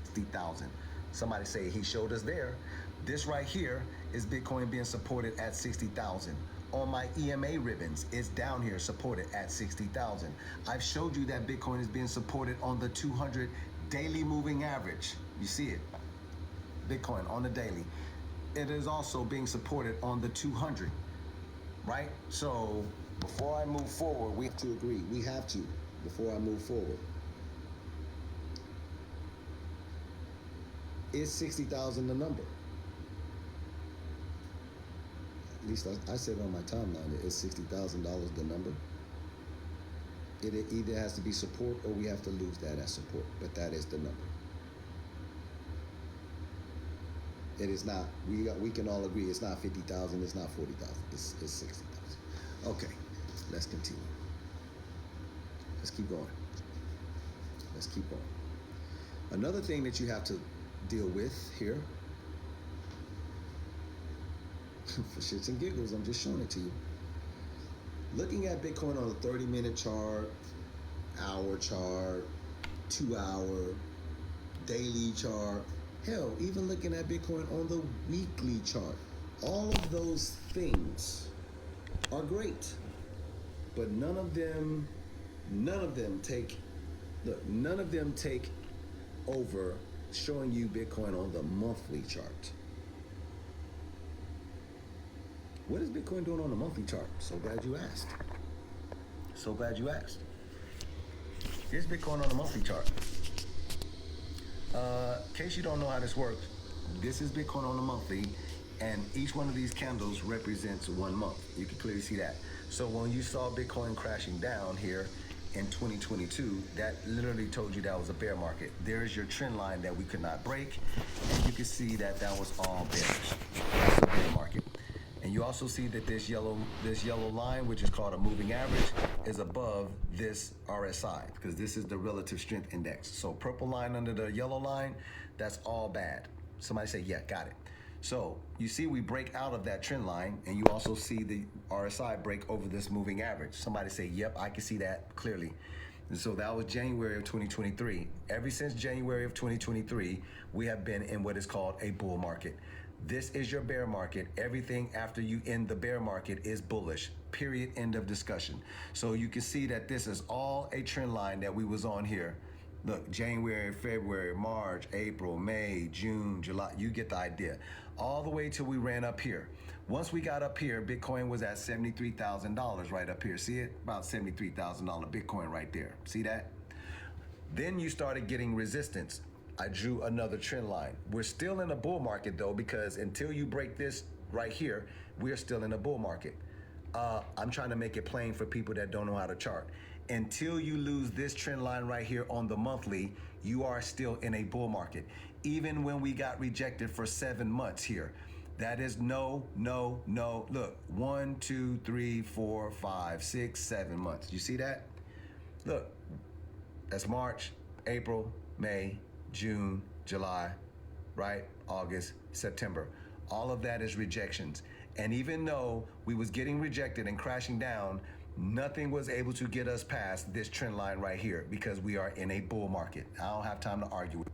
60,000. Somebody say he showed us there. This right here is Bitcoin being supported at 60,000. On my EMA ribbons, it's down here supported at 60,000. I've showed you that Bitcoin is being supported on the 200 daily moving average. You see it, Bitcoin on the daily. It is also being supported on the 200, right? So before I move forward, we have to agree. We have to, before I move forward. Is 60,000 the number? At least I said on my timeline, is $60,000 the number? It either has to be support or we have to lose that as support, but that is the number. It is not, we can all agree it's not 50,000, it's not 40,000, it's 60,000. Okay, let's continue. Let's keep going. Let's keep going. Another thing that you have to deal with here, for shits and giggles, I'm just showing it to you. Looking at Bitcoin on the 30-minute chart, hour chart, 2-hour, daily chart, hell, even looking at Bitcoin on the weekly chart, all of those things are great, but none of them take over showing you Bitcoin on the monthly chart. What is Bitcoin doing on the monthly chart? So glad you asked. So glad you asked. Here's Bitcoin on the monthly chart. In case you don't know how this works, this is Bitcoin on the monthly, and each one of these candles represents 1 month. You can clearly see that. So when you saw Bitcoin crashing down here in 2022, that literally told you that was a bear market. There's your trend line that we could not break, and you can see that that was all bearish. That's a bear market. And you also see that this yellow line, which is called a moving average, is above this RSI, because this is the relative strength index. So purple line under the yellow line, that's all bad. Somebody say, yeah, got it. So you see we break out of that trend line, and you also see the RSI break over this moving average. Somebody say, yep, I can see that clearly. And so that was January of 2023. Ever since January of 2023, we have been in what is called a bull market. This is your bear market. Everything after you end the bear market is bullish. Period. End of discussion. So you can see that this is all a trend line that we was on here. Look, January, February, March, April, May, June, July. You get the idea. All the way till we ran up here. Once we got up here, Bitcoin was at $73,000 right up here. See it? About $73,000 Bitcoin right there. See that? Then you started getting resistance. I drew another trend line. We're still in a bull market though, because until you break this right here, we're still in a bull market. I'm trying to make it plain for people that don't know how to chart. Until you lose this trend line right here on the monthly, you are still in a bull market. Even when we got rejected for 7 months here, that is no. Look, 1, 2, 3, 4, 5, 6, 7 months. You see that? Look, that's March, April, May, June, July, right? August, September. All of that is rejections. And even though we was getting rejected and crashing down, nothing was able to get us past this trend line right here, because we are in a bull market. I don't have time to argue with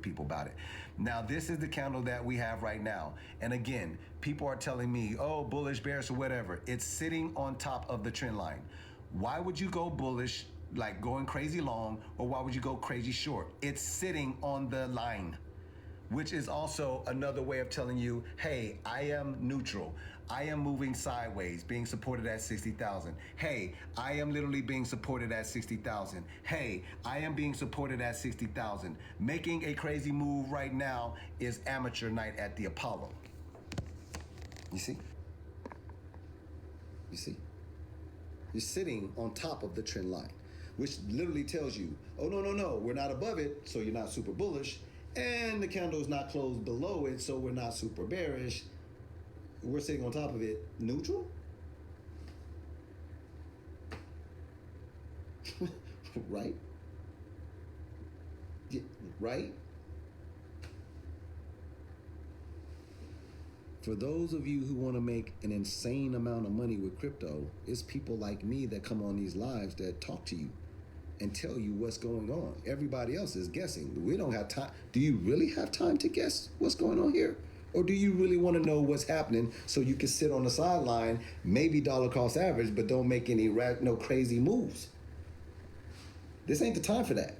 people about it. Now, this is the candle that we have right now. And again, people are telling me, oh, bullish, bearish, or whatever. It's sitting on top of the trend line. Why would you go bullish, like going crazy long, or why would you go crazy short? It's sitting on the line, which is also another way of telling you, hey, I am neutral. I am moving sideways, being supported at 60,000. Hey, I am literally being supported at 60,000. Hey, I am being supported at 60,000. Making a crazy move right now is amateur night at the Apollo. You see? You see? You're sitting on top of the trend line, which literally tells you, oh, no, we're not above it, so you're not super bullish, and the candle is not closed below it, so we're not super bearish. We're sitting on top of it, neutral? Right? Yeah, right? For those of you who want to make an insane amount of money with crypto, it's people like me that come on these lives that talk to you and tell you what's going on. Everybody else is guessing. We don't have time. Do you really have time to guess what's going on here? Or do you really want to know what's happening so you can sit on the sideline, maybe dollar cost average, but don't make any no crazy moves? This ain't the time for that.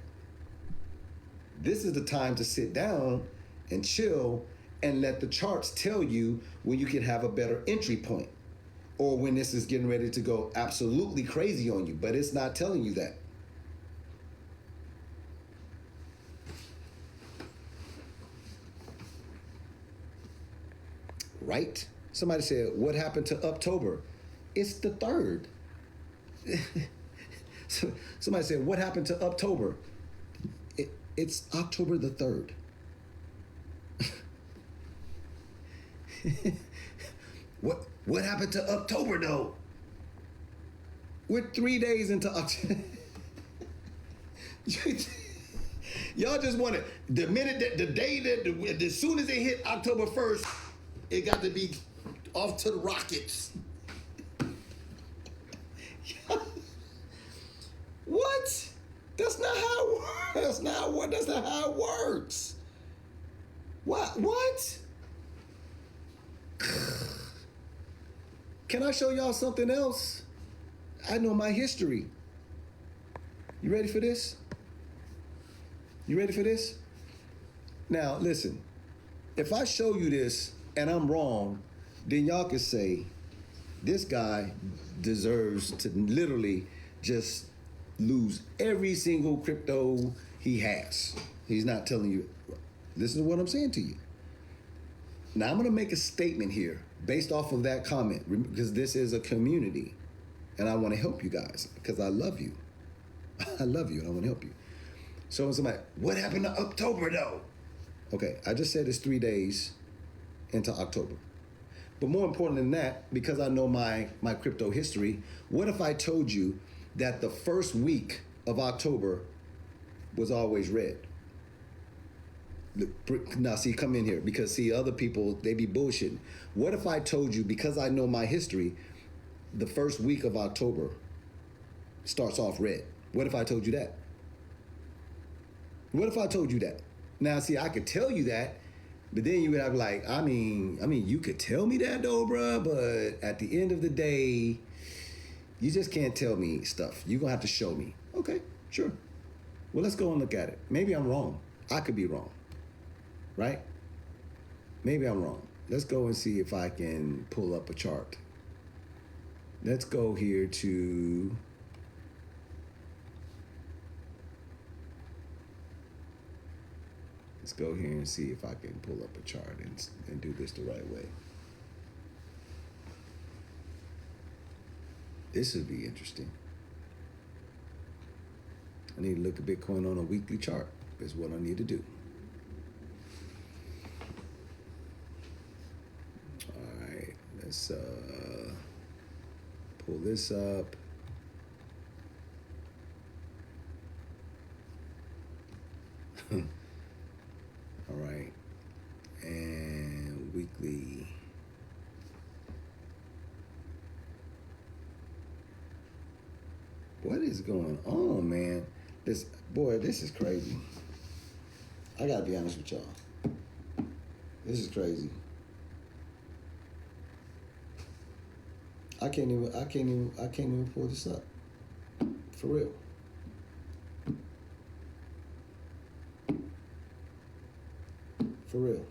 This is the time to sit down and chill and let the charts tell you when you can have a better entry point or when this is getting ready to go absolutely crazy on you, but it's not telling you that. Right? Somebody said, what happened to October? It's the 3rd. Somebody said, what happened to October? It's October the 3rd. What happened to October though? We're 3 days into October. Y'all just want it. The minute that the day that as soon as it hit October 1st, it got to be off to the rockets. What? That's not how it works. That's not how it works. What? Can I show y'all something else? I know my history. You ready for this? You ready for this? Now, listen. If I show you this and I'm wrong, then y'all can say, this guy deserves to literally just lose every single crypto he has. He's not telling you. Listen to what I'm saying to you. Now, I'm going to make a statement here based off of that comment because this is a community and I want to help you guys because I love you. I love you and I want to help you. So when somebody, what happened to October though? Okay, I just said it's 3 days into October. But more important than that, because I know my crypto history, what if I told you that the first week of October was always red? Now, see, come in here because, see, other people, they be bullshitting. What if I told you, because I know my history, the first week of October starts off red? What if I told you that? What if I told you that? Now, see, I could tell you that, but then you would have like, I mean, you could tell me that though, bruh, but at the end of the day, you just can't tell me stuff. You're gonna have to show me. Okay, sure. Well, let's go and look at it. Maybe I'm wrong. I could be wrong, right? Maybe I'm wrong. Let's go and see if I can pull up a chart. Let's go here to let's go here and see if I can pull up a chart and do this the right way. This would be interesting. I need to look at Bitcoin on a weekly chart. Is what I need to do. All right, let's pull this up. All right, and weekly. What is going on, man? This is crazy. I gotta be honest with y'all. This is crazy. I can't even pull this up. For real. For real.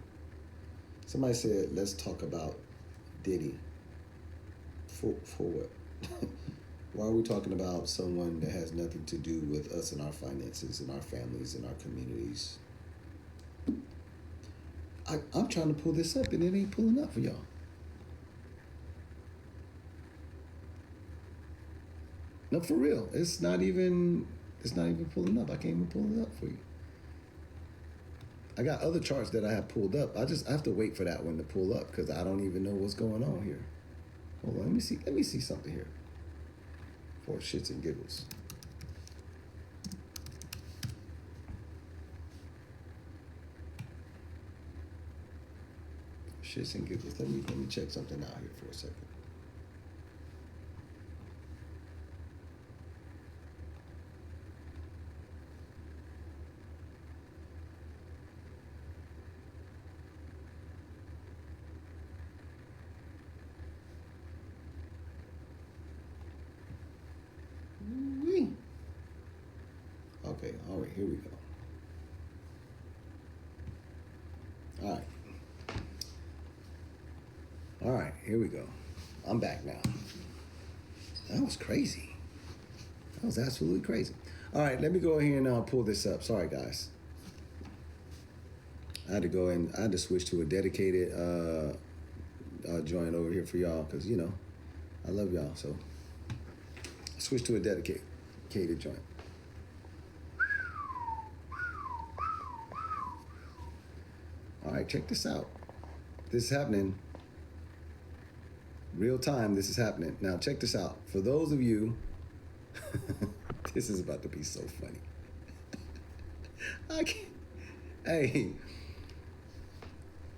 Somebody said, let's talk about Diddy. For what? Why are we talking about someone that has nothing to do with us and our finances and our families and our communities? I'm trying to pull this up and it ain't pulling up for y'all. No, for real. It's not even pulling up. I can't even pull it up for you. I got other charts that I have pulled up. I have to wait for that one to pull up because I don't even know what's going on here. Hold on, let me see something here. For shits and giggles. Shits and giggles. Let me check something out here for a second. here we go. All right, here we go. I'm back now. That was crazy. That was absolutely crazy. All right, let me go here and pull this up. Sorry, guys. I had to switch to a dedicated joint over here for y'all because, you know, I love y'all. So I switched to a dedicated joint. All right, check this out. This is happening. Real time, this is happening. Now, check this out. For those of you, this is about to be so funny. I can't. Hey,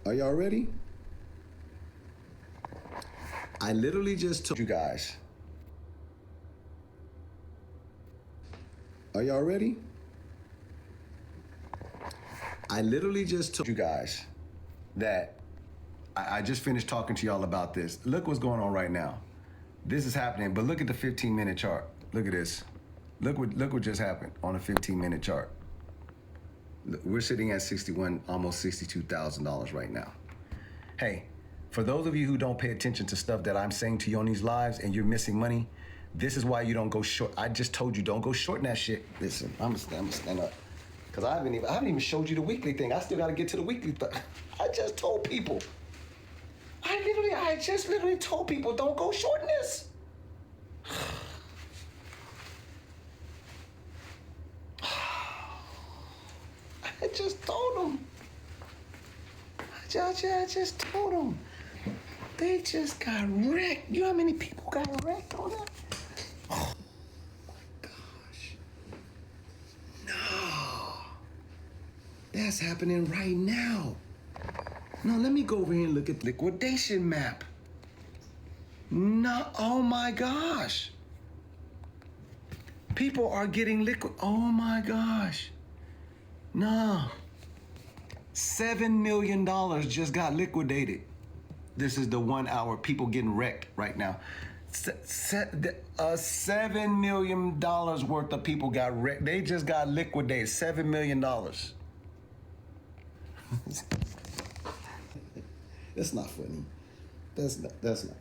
are y'all ready? I literally just told you guys. Are y'all ready? I literally just told you guys that I just finished talking to y'all about this. Look what's going on right now. This is happening, but look at the 15-minute chart. Look at this. Look what just happened on a 15-minute chart. We're sitting at 61, almost $62,000 right now. Hey, for those of you who don't pay attention to stuff that I'm saying to you on these lives and you're missing money, this is why you don't go short. I just told you don't go shorting that shit. Listen, I'm gonna stand up. Because I haven't even showed you the weekly thing. I still got to get to the weekly thing. I just told people. I just literally told people, don't go shorting this. I just told them. I just told them. They just got wrecked. You know how many people got wrecked on that? Oh, my gosh. No. That's happening right now. No, let me go over here and look at the liquidation map. No, oh my gosh. People are getting liquid. Oh my gosh. No. $7 million just got liquidated. This is the 1 hour. People getting wrecked right now. $7 million worth of people got wrecked. They just got liquidated. $7 million. That's not funny. That's not funny.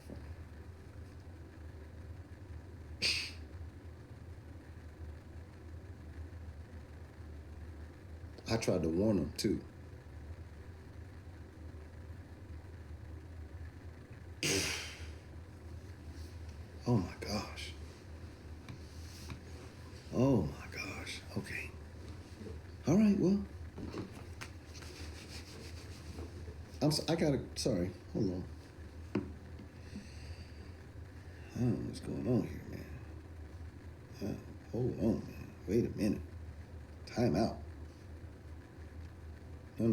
I tried to warn them too. Oh my gosh. Oh my gosh. Okay. All right, well. Sorry, hold on. I don't know what's going on here, man. Hold on, man. Wait a minute. Time out. No.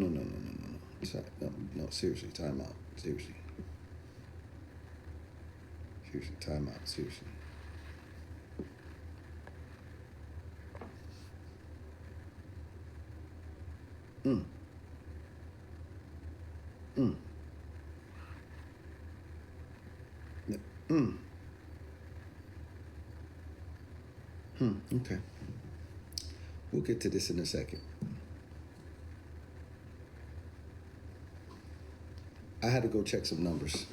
No, seriously, time out. Seriously, time out. Seriously. Okay. We'll get to this in a second. I had to go check some numbers.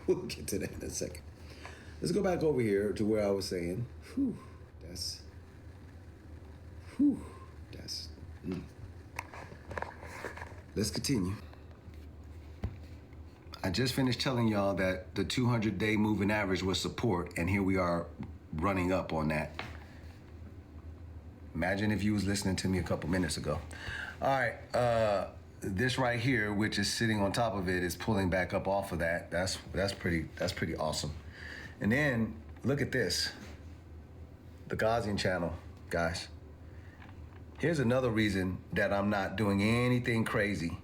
We'll get to that in a second. Let's go back over here to where I was saying, Let's continue. I just finished telling y'all that the 200-day moving average was support, and here we are running up on that. Imagine if you was listening to me a couple minutes ago. All right, this right here, which is sitting on top of it, is pulling back up off of that. That's pretty awesome. And then look at this, the Gaussian channel, guys. Here's another reason that I'm not doing anything crazy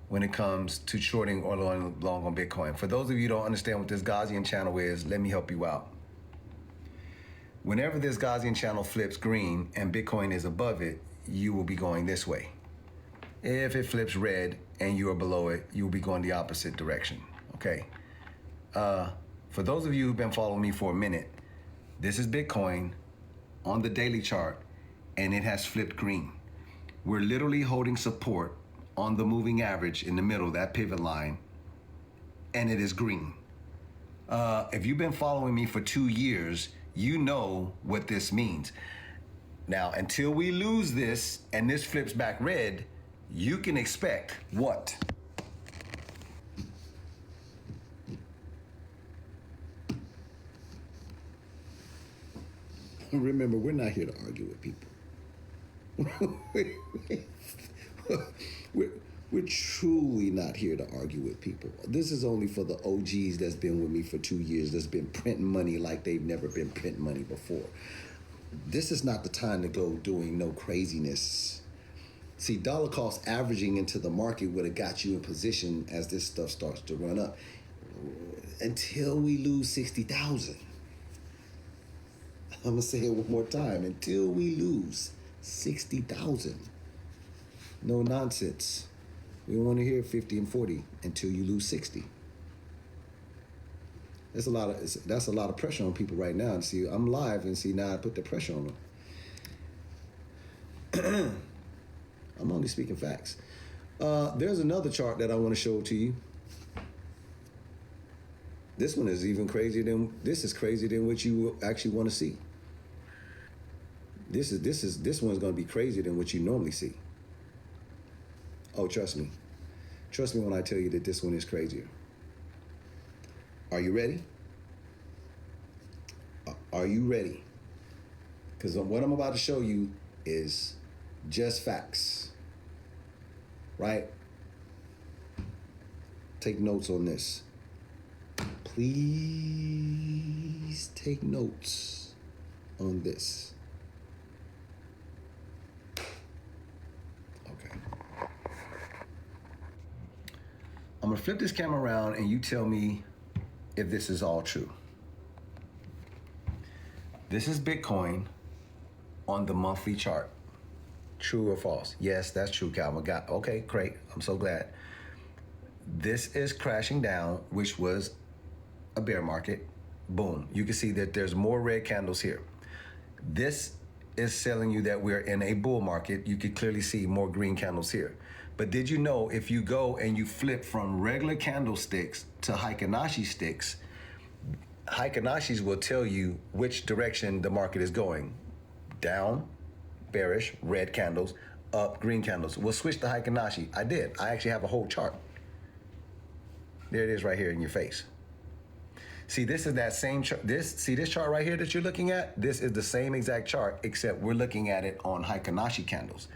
when it comes to shorting or long on Bitcoin. For those of you who don't understand what this Gaussian channel is, let me help you out. Whenever this Gaussian channel flips green and Bitcoin is above it, you will be going this way. If it flips red and you are below it, you will be going the opposite direction, okay? For those of you who've been following me for a minute, this is Bitcoin on the daily chart, and it has flipped green. We're literally holding support on the moving average in the middle, that pivot line, and it is green. If you've been following me for 2 years, you know what this means. Now, until we lose this and this flips back red, you can expect what? Remember, we're not here to argue with people. we're truly not here to argue with people. This is only for the OGs that's been with me for 2 years, that's been printing money like they've never been printing money before. This is not the time to go doing no craziness. See, dollar cost averaging into the market would have got you in position as this stuff starts to run up until we lose 60,000. I'm gonna say it one more time. Until we lose 60,000. No nonsense. We want to hear 50 and 40 until you lose 60. That's a lot of pressure on people right now. And see, I'm live and see now I put the pressure on them. I'm only speaking facts. There's another chart that I want to show to you. This one is even crazier than what you actually want to see. This one's going to be crazier than what you normally see. Oh, trust me. Trust me when I tell you that this one is crazier. Are you ready? Are you ready? Because what I'm about to show you is just facts. Right? Take notes on this. Please take notes on this. Okay. I'm gonna flip this camera around and you tell me if this is all true. This is Bitcoin on the monthly chart. True or false? Yes, that's true, Calvin. Okay, great. I'm so glad. This is crashing down, which was a bear market. Boom. You can see that there's more red candles here. This is telling you that we're in a bull market. You can clearly see more green candles here. But did you know if you go and you flip from regular candlesticks to Heikin-Ashi sticks, Heikin-Ashis will tell you which direction the market is going. Down, bearish, red candles, up, green candles. We'll switch to Heikin-Ashi. I did. I actually have a whole chart. There it is right here in your face. See, this is that same chart. This chart right here that you're looking at? This is the same exact chart, except we're looking at it on Heikin-Ashi candles.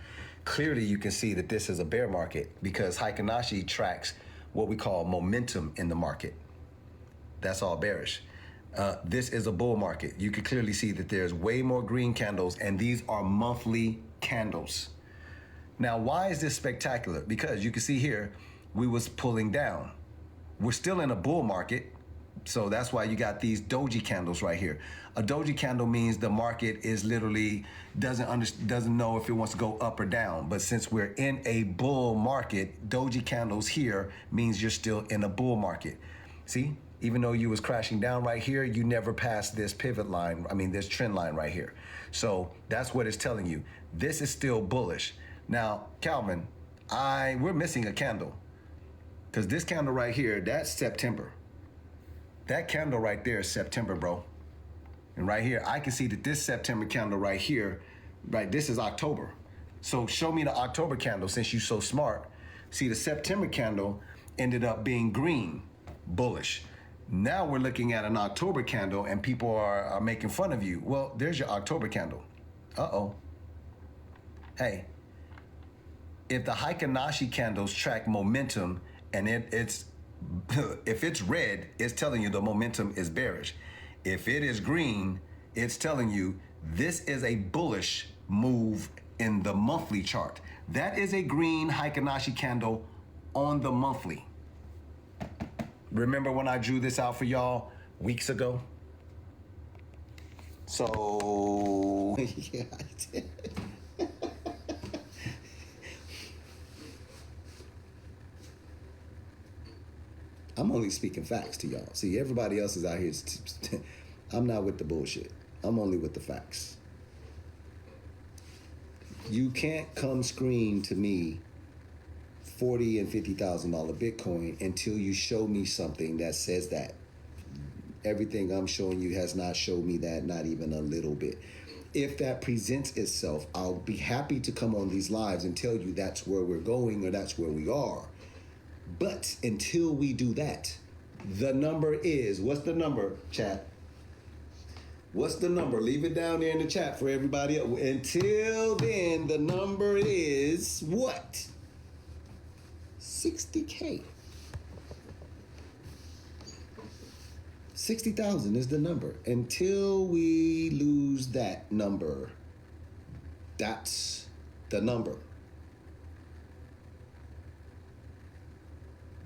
Clearly, you can see that this is a bear market because Heikin-Ashi tracks what we call momentum in the market. That's all bearish. This is a bull market. You can clearly see that there's way more green candles, and these are monthly candles. Now, why is this spectacular? Because you can see here, we was pulling down. We're still in a bull market. So that's why you got these doji candles right here. A doji candle means the market is literally doesn't know if it wants to go up or down. But since we're in a bull market, doji candles here means you're still in a bull market. See, even though you was crashing down right here, you never passed this pivot line. I mean, this trend line right here. So that's what it's telling you. This is still bullish. Now, Calvin, we're missing a candle because this candle right here, that's September. That candle right there is September, bro. And right here, I can see that this September candle right here, right, this is October. So show me the October candle since you're so smart. See, the September candle ended up being green, bullish. Now we're looking at an October candle and people are making fun of you. Well, there's your October candle. Uh-oh. Hey, if the Heikin-Ashi candles track momentum and it's if it's red, it's telling you the momentum is bearish. If it is green, it's telling you this is a bullish move in the monthly chart. That is a green Heikin-Ashi candle on the monthly. Remember when I drew this out for y'all weeks ago? So Yeah, I did. I'm only speaking facts to y'all. See, everybody else is out here. I'm not with the bullshit. I'm only with the facts. You can't come scream to me $40,000 and $50,000 Bitcoin until you show me something that says that. Everything I'm showing you has not showed me that, not even a little bit. If that presents itself, I'll be happy to come on these lives and tell you that's where we're going or that's where we are. But until we do that, the number is, what's the number, chat? What's the number? Leave it down there in the chat for everybody else. Until then, the number is what? 60K. 60,000 is the number. Until we lose that number, that's the number.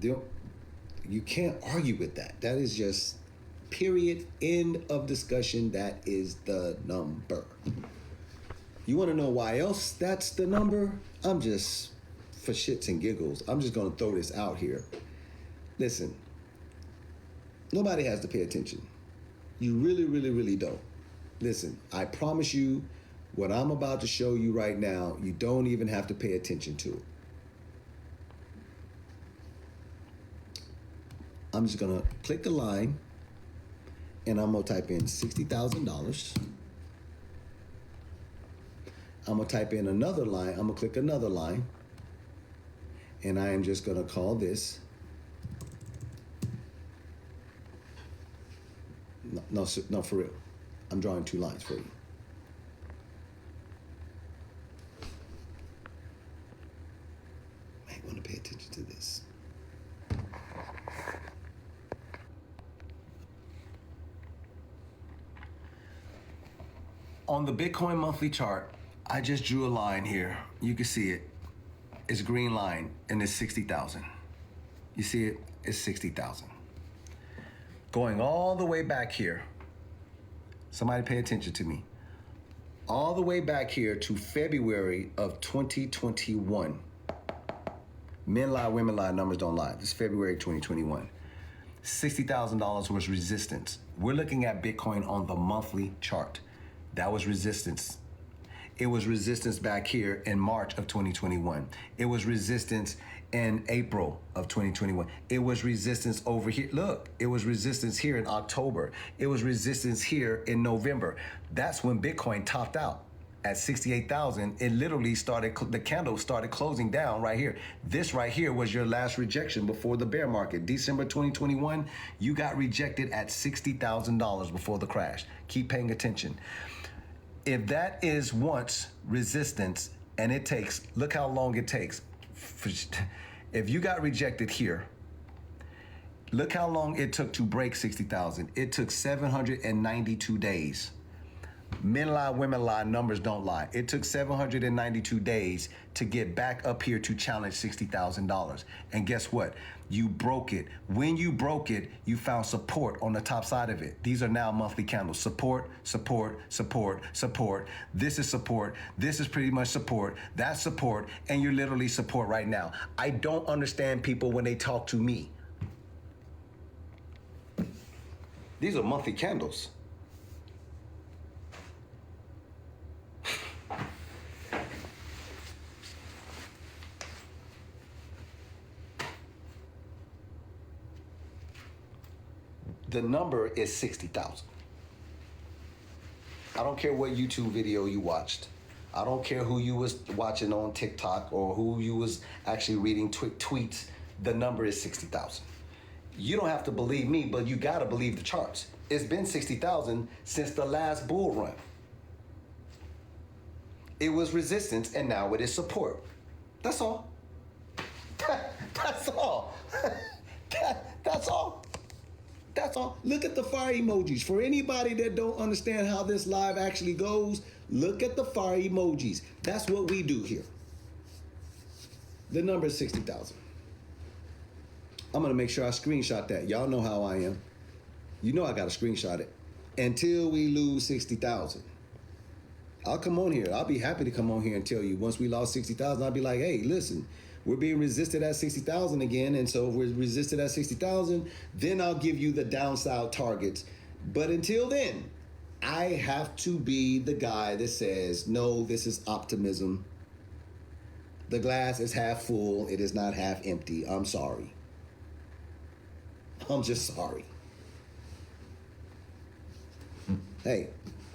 You can't argue with that. That is just period, end of discussion. That is the number. You want to know why else that's the number? I'm just, for shits and giggles, I'm just going to throw this out here. Listen, nobody has to pay attention. You really, really, really don't. Listen, I promise you, what I'm about to show you right now, you don't even have to pay attention to it. I'm just gonna click a line and I'm gonna type in $60,000. I'm gonna type in another line, I'm gonna click another line, and I am just gonna call this, no, for real. I'm drawing two lines for you. Might wanna pay attention to this. On the Bitcoin monthly chart, I just drew a line here. You can see it. It's a green line and it's 60,000. You see it? It's 60,000. Going all the way back here. Somebody pay attention to me. All the way back here to February of 2021. Men lie, women lie, numbers don't lie. This is February 2021. $60,000 was resistance. We're looking at Bitcoin on the monthly chart. That was resistance. It was resistance back here in March of 2021. It was resistance in April of 2021. It was resistance over here. Look, it was resistance here in October. It was resistance here in November. That's when Bitcoin topped out at 68,000. It literally started, the candle started closing down right here. This right here was your last rejection before the bear market. December 2021, you got rejected at $60,000 before the crash. Keep paying attention. If that is once resistance, and it takes, look how long it takes. If you got rejected here, look how long it took to break 60,000. It took 792 days. Men lie, women lie, numbers don't lie. It took 792 days to get back up here to challenge $60,000. And guess what? You broke it. When you broke it, you found support on the top side of it. These are now monthly candles. Support, support, support, support. This is support. This is pretty much support. That's support. And you're literally support right now. I don't understand people when they talk to me. These are monthly candles. The number is 60,000. I don't care what YouTube video you watched. I don't care who you was watching on TikTok or who you was actually reading tweets. The number is 60,000. You don't have to believe me, but you gotta believe the charts. It's been 60,000 since the last bull run. It was resistance and now it is support. That's all. That's all. That's all. That's all. Look at the fire emojis. For anybody that don't understand how this live actually goes, look at the fire emojis. That's what we do here. The number is 60,000. I'm gonna make sure I screenshot that. Y'all know how I am. You know I gotta screenshot it. Until we lose 60,000. I'll come on here. I'll be happy to come on here and tell you once we lost 60,000, I'll be like, hey, listen, we're being resisted at 60,000 again. And so if we're resisted at 60,000, then I'll give you the downside targets. But until then, I have to be the guy that says, no, this is optimism. The glass is half full. It is not half empty. I'm sorry. I'm just sorry. Hey,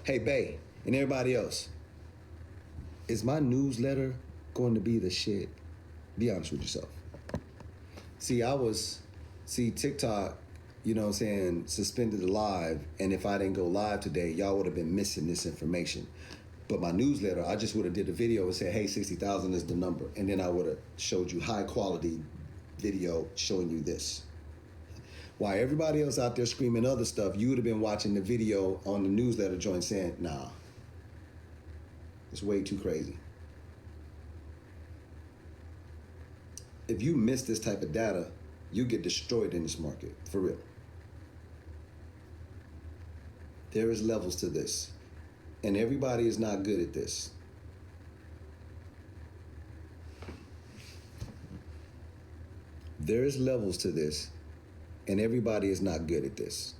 Bay, and everybody else. Is my newsletter going to be the shit? Be honest with yourself. See, TikTok, you know what I'm saying, suspended the live, and if I didn't go live today, y'all would have been missing this information. But my newsletter, I just would have did a video and said, hey, 60,000 is the number. And then I would have showed you high quality video showing you this. While everybody else out there screaming other stuff, you would have been watching the video on the newsletter joint saying, nah, it's way too crazy. If you miss this type of data, you get destroyed in this market, for real. There is levels to this, and everybody is not good at this. There is levels to this, and everybody is not good at this.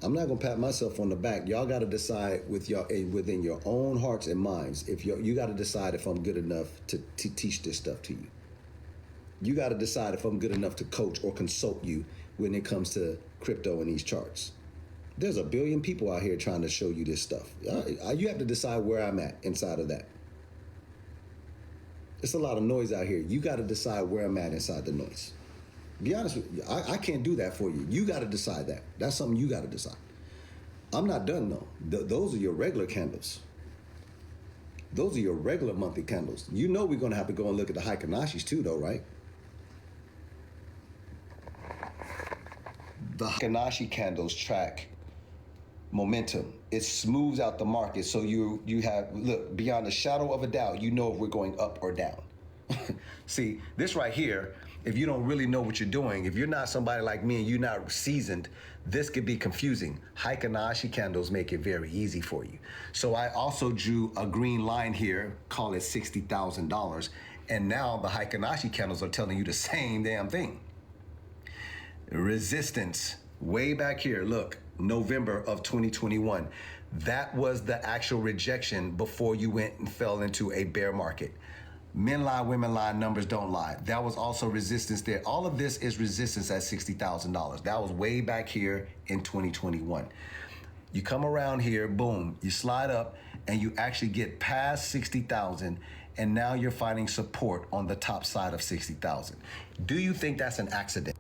I'm not gonna pat myself on the back. Y'all gotta decide within your own hearts and minds. If you gotta decide if I'm good enough to teach this stuff to you. You gotta decide if I'm good enough to coach or consult you when it comes to crypto and these charts. There's a billion people out here trying to show you this stuff. You have to decide where I'm at inside of that. It's a lot of noise out here. You gotta decide where I'm at inside the noise. Be honest with you, I can't do that for you. You got to decide that. That's something you got to decide. I'm not done though. Those are your regular candles. Those are your regular monthly candles. You know we're going to have to go and look at the Heikanashis too though, right? The Heikanashi candles track momentum. It smooths out the market so you have, look, beyond a shadow of a doubt, you know if we're going up or down. See, this right here, if you don't really know what you're doing, if you're not somebody like me and you're not seasoned, this could be confusing. Heikanashi candles make it very easy for you. So I also drew a green line here, call it $60,000. And now the Heikanashi candles are telling you the same damn thing. Resistance, way back here, look, November of 2021. That was the actual rejection before you went and fell into a bear market. Men lie, women lie, numbers don't lie. That was also resistance there. All of this is resistance at $60,000. That was way back here in 2021. You come around here, boom, you slide up and you actually get past 60,000 and now you're finding support on the top side of 60,000. Do you think that's an accident?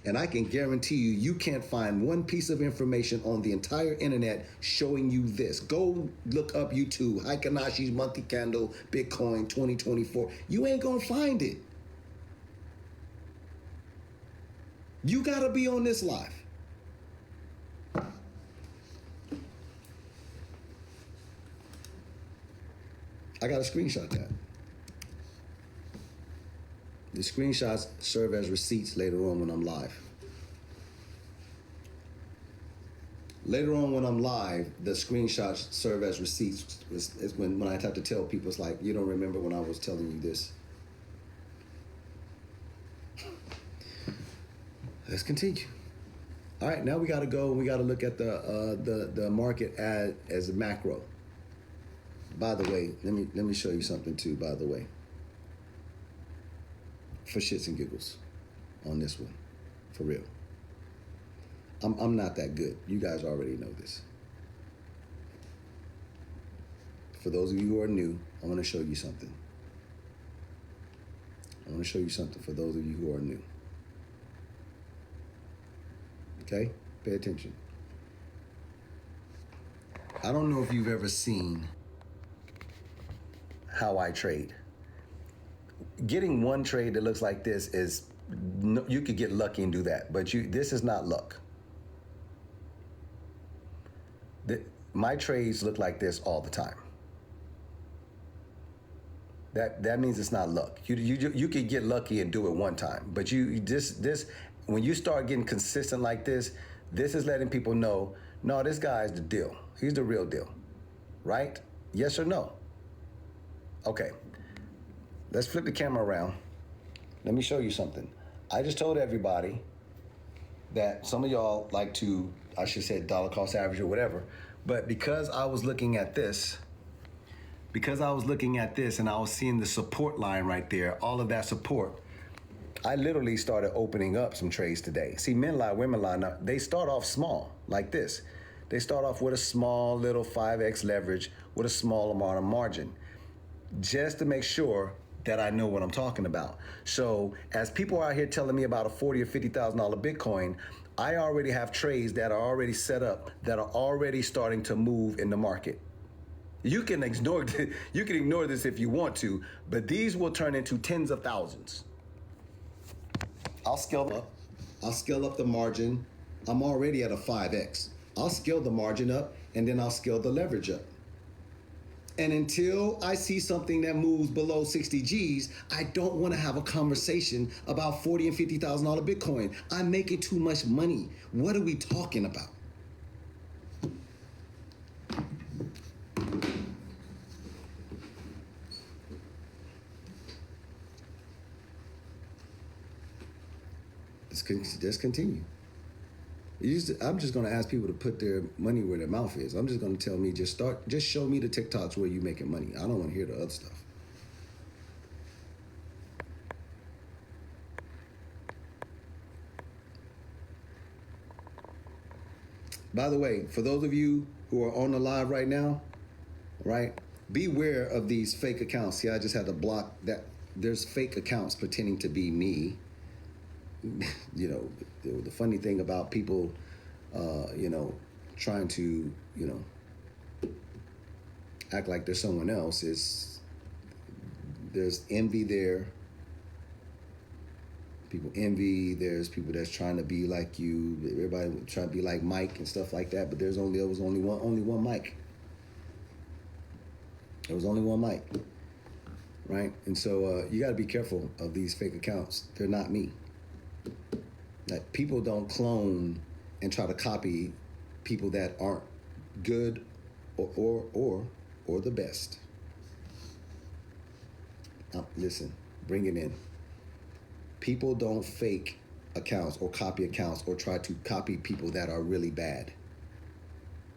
And I can guarantee you, you can't find one piece of information on the entire internet showing you this. Go look up YouTube, Heikanashi's monthly candle, Bitcoin 2024. You ain't gonna find it. You gotta be on this live. I gotta screenshot that. The screenshots serve as receipts later on when I'm live. Later on when I'm live, the screenshots serve as receipts. Is when I have to tell people, it's like, you don't remember when I was telling you this. Let's continue. All right, now we got to go and we got to look at the market as a macro. By the way, let me show you something too, by the way. For shits and giggles on this one, for real. I'm not that good. You guys already know this. For those of you who are new, I want to show you something. I want to show you something for those of you who are new. Okay? Pay attention. I don't know if you've ever seen how I trade. Getting one trade that looks like this is, you could get lucky and do that, but this is not luck. My trades look like this all the time. That means it's not luck. You could get lucky and do it one time, but when you start getting consistent like this is letting people know, no, this guy's the deal. He's the real deal, right? Yes or no? Okay. Let's flip the camera around. Let me show you something. I just told everybody that some of y'all like to, I should say dollar cost average or whatever, but because I was looking at this, and I was seeing the support line right there, all of that support, I literally started opening up some trades today. See, men lie, women lie. Now, they start off small, like this. They start off with a small little 5x leverage with a small amount of margin, just to make sure that I know what I'm talking about. So as people are out here telling me about a $40,000 or $50,000 Bitcoin, I already have trades that are already set up, that are already starting to move in the market. You can ignore this if you want to, but these will turn into tens of thousands. I'll scale up. I'll scale up the margin. I'm already at a 5x. I'll scale the margin up, and then I'll scale the leverage up. And until I see something that moves below 60 G's, I don't want to have a conversation about $40,000 and $50,000 Bitcoin. I'm making too much money. What are we talking about? Let's continue. I'm just going to ask people to put their money where their mouth is. I'm just going to tell me, just show me the TikToks where you're making money. I don't want to hear the other stuff. By the way, for those of you who are on the live right now, right, beware of these fake accounts. See, I just had to block that. There's fake accounts pretending to be me. You know, the funny thing about people, trying to, act like they're someone else is there's envy there. People envy. There's people that's trying to be like you. Everybody trying to be like Mike and stuff like that. But there was only one Mike. There was only one Mike, right? And so you got to be careful of these fake accounts. They're not me. Like, people don't clone and try to copy people that aren't good or the best. Now, listen, bring it in. People don't fake accounts or copy accounts or try to copy people that are really bad.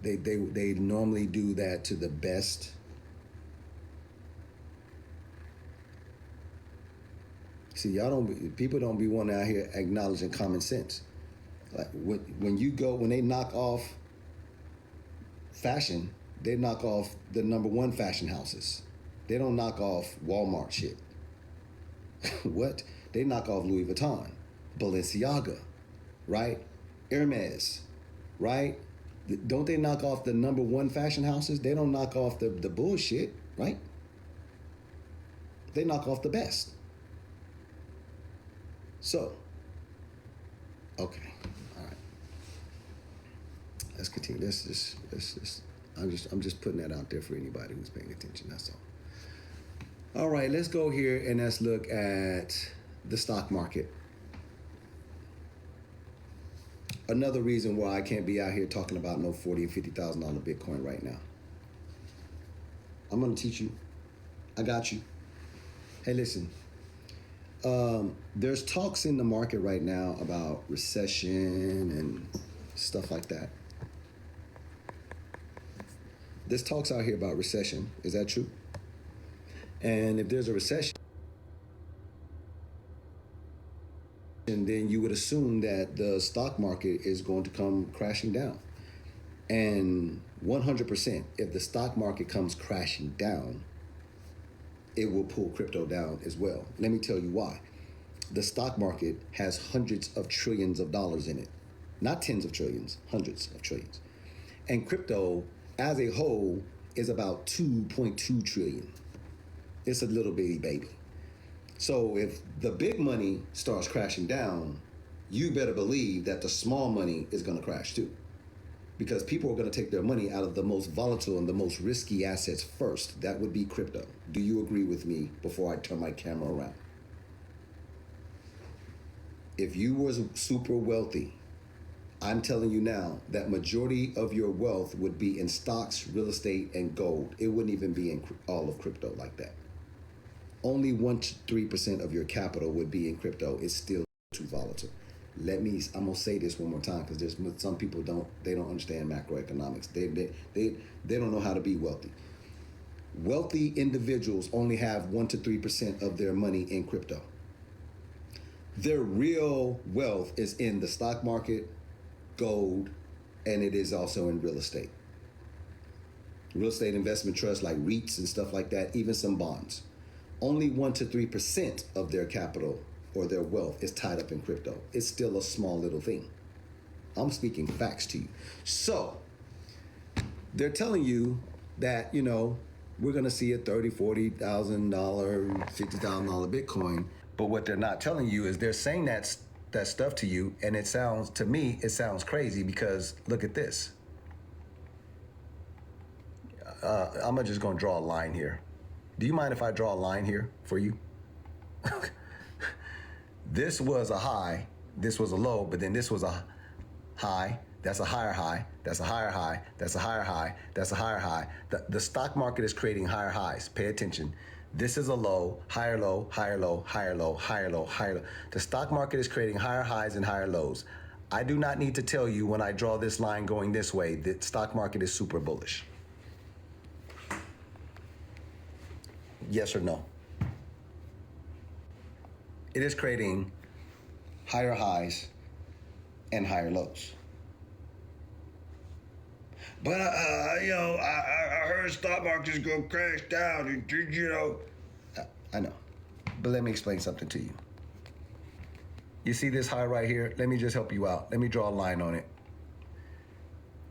They normally do that to the best. See, people don't be wanting out here acknowledging common sense. Like when they knock off fashion, they knock off the number one fashion houses. They don't knock off Walmart shit. What? They knock off Louis Vuitton, Balenciaga, right? Hermes, right? Don't they knock off the number one fashion houses? They don't knock off the bullshit, right? They knock off the best. So, okay, all right. Let's continue. Let's just. I'm just putting that out there for anybody who's paying attention. That's all. All right, let's go here and let's look at the stock market. Another reason why I can't be out here talking about no $40,000 and $50,000 Bitcoin right now. I'm gonna teach you. I got you. Hey, listen. There's talks in the market right now about recession and stuff like that. There's talks out here about recession. Is that true? And if there's a recession, then you would assume that the stock market is going to come crashing down. And 100%, if the stock market comes crashing down, it will pull crypto down as well. Let me tell you why. The stock market has hundreds of trillions of dollars in it. Not tens of trillions, hundreds of trillions. And crypto as a whole is about 2.2 trillion. It's a little bitty baby. So if the big money starts crashing down, you better believe that the small money is going to crash too. Because people are going to take their money out of the most volatile and the most risky assets first. That would be crypto. Do you agree with me before I turn my camera around? If you was super wealthy, I'm telling you now that majority of your wealth would be in stocks, real estate, and gold. It wouldn't even be in all of crypto like that. Only 1 to 3% of your capital would be in crypto. It's still too volatile. I'm gonna say this one more time because there's some people don't understand macroeconomics. They don't know how to be wealthy. Wealthy individuals only have 1 to 3% of their money in crypto. Their real wealth is in the stock market, gold, and it is also in real estate. Real estate investment trusts like REITs and stuff like that, even some bonds. Only 1 to 3% of their capital or their wealth is tied up in crypto. It's still a small little thing. I'm speaking facts to you. So they're telling you that, we're going to see a $30,000, $40,000, $50,000 Bitcoin. But what they're not telling you is they're saying that stuff to you, and it sounds crazy because look at this. I'm just going to draw a line here. Do you mind if I draw a line here for you? This was a high, this was a low, but then this was a high, that's a higher high, that's a higher high, that's a higher high, that's a higher high. The stock market is creating higher highs. Pay attention. This is a low, higher low, higher low, higher low, higher low, higher low. The stock market is creating higher highs and higher lows. I do not need to tell you when I draw this line going this way, the stock market is super bullish. Yes or no? It is creating higher highs and higher lows. But I heard stock market's gonna crash down, and I know, but let me explain something to you. You see this high right here? Let me just help you out. Let me draw a line on it.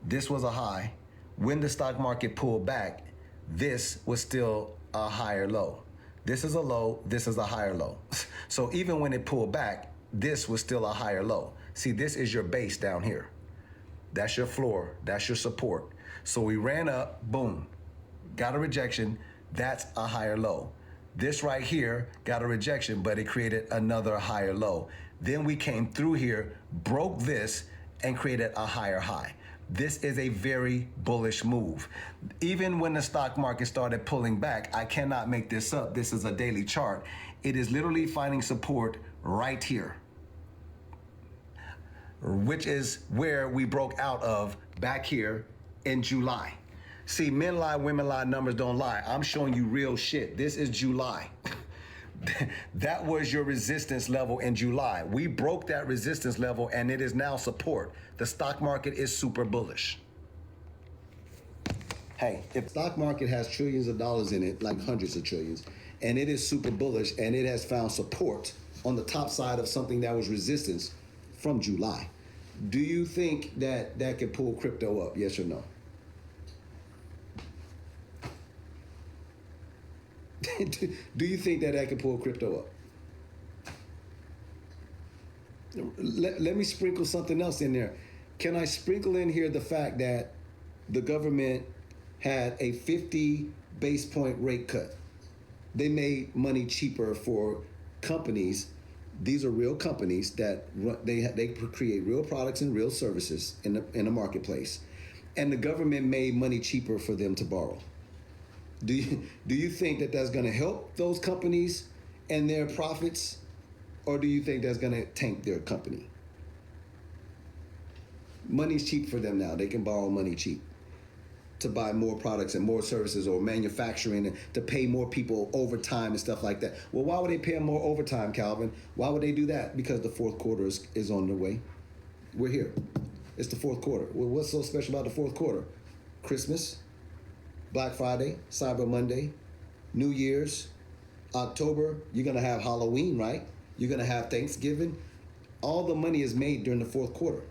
This was a high. When the stock market pulled back, this was still a higher low. This is a low, this is a higher low. So even when it pulled back, this was still a higher low. See, this is your base down here. That's your floor, that's your support. So we ran up, boom, got a rejection, that's a higher low. This right here got a rejection, but it created another higher low. Then we came through here, broke this, and created a higher high. This is a very bullish move. Even when the stock market started pulling back, I cannot make this up. This is a daily chart. It is literally finding support right here, which is where we broke out of back here in July. See, men lie, women lie, numbers don't lie. I'm showing you real shit. This is July. That was your resistance level in July. We broke that resistance level and it is now support. The stock market is super bullish. Hey, if the stock market has trillions of dollars in it, like hundreds of trillions, and it is super bullish and it has found support on the top side of something that was resistance from July, do you think that that could pull crypto up? Yes or no? Do you think that that could pull crypto up? Let me sprinkle something else in there. Can I sprinkle in here the fact that the government had a 50 base point rate cut? They made money cheaper for companies. These are real companies that they create real products and real services in the marketplace, and the government made money cheaper for them to borrow. Do you think that that's going to help those companies and their profits, or do you think that's going to tank their company? Money's cheap for them now. They can borrow money cheap to buy more products and more services or manufacturing and to pay more people overtime and stuff like that. Well, why would they pay them more overtime, Calvin? Why would they do that? Because the fourth quarter is on the way. We're here. It's the fourth quarter. Well, what's so special about the fourth quarter? Christmas, Black Friday, Cyber Monday, New Year's, October, you're going to have Halloween, right? You're going to have Thanksgiving. All the money is made during the fourth quarter.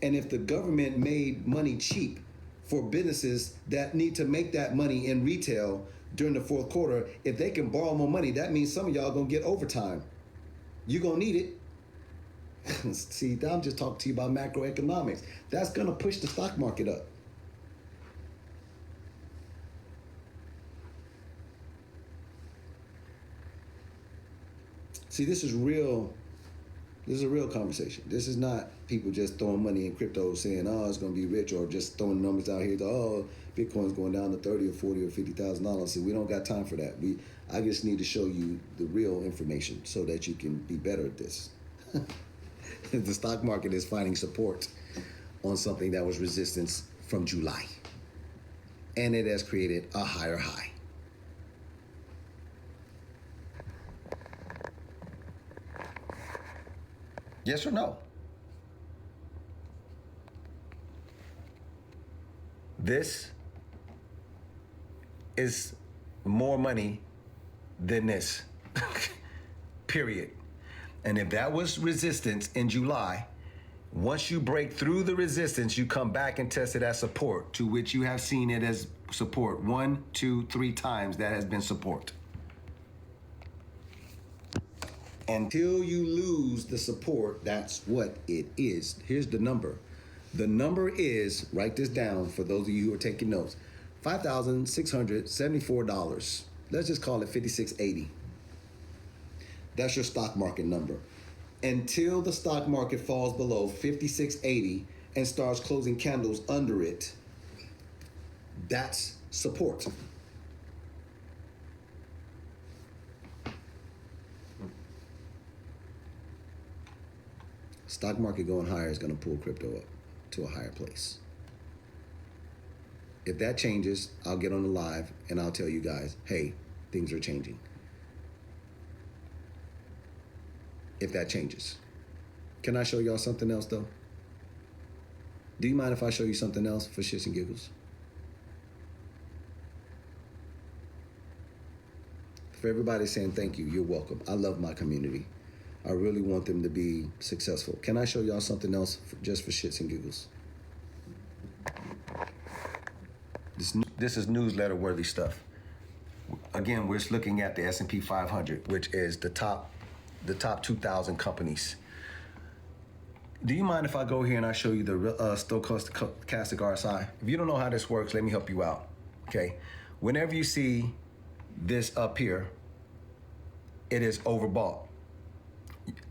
And if the government made money cheap for businesses that need to make that money in retail during the fourth quarter, if they can borrow more money, that means some of y'all going to get overtime. You're going to need it. See, I'm just talking to you about macroeconomics. That's going to push the stock market up. See, this is real. This is a real conversation. This is not people just throwing money in crypto saying, oh, it's going to be rich, or just throwing numbers out here. Oh, Bitcoin's going down to $30 or $40 or $50,000. So we don't got time for that. I just need to show you the real information so that you can be better at this. The stock market is finding support on something that was resistance from July. And it has created a higher high. Yes or no? This is more money than this. Period. And if that was resistance in July, once you break through the resistance, you come back and test it as support, to which you have seen it as support 1, 2, 3 times. That has been support. Until you lose the support, that's what it is. Here's the number. The number is, write this down for those of you who are taking notes, $5,674. Let's just call it 5680. That's your stock market number. Until the stock market falls below 5680 and starts closing candles under it, that's support. Stock market going higher is going to pull crypto up to a higher place. If that changes, I'll get on the live and I'll tell you guys, hey, things are changing. If that changes. Can I show y'all something else though? Do you mind if I show you something else for shits and giggles? For everybody saying thank you, you're welcome. I love my community. I really want them to be successful. Can I show y'all something else just for shits and giggles? This is newsletter worthy stuff. Again, we're just looking at the S&P 500, which is the top 2,000 companies. Do you mind if I go here and I show you the stochastic RSI? If you don't know how this works, let me help you out. Okay, whenever you see this up here, it is overbought.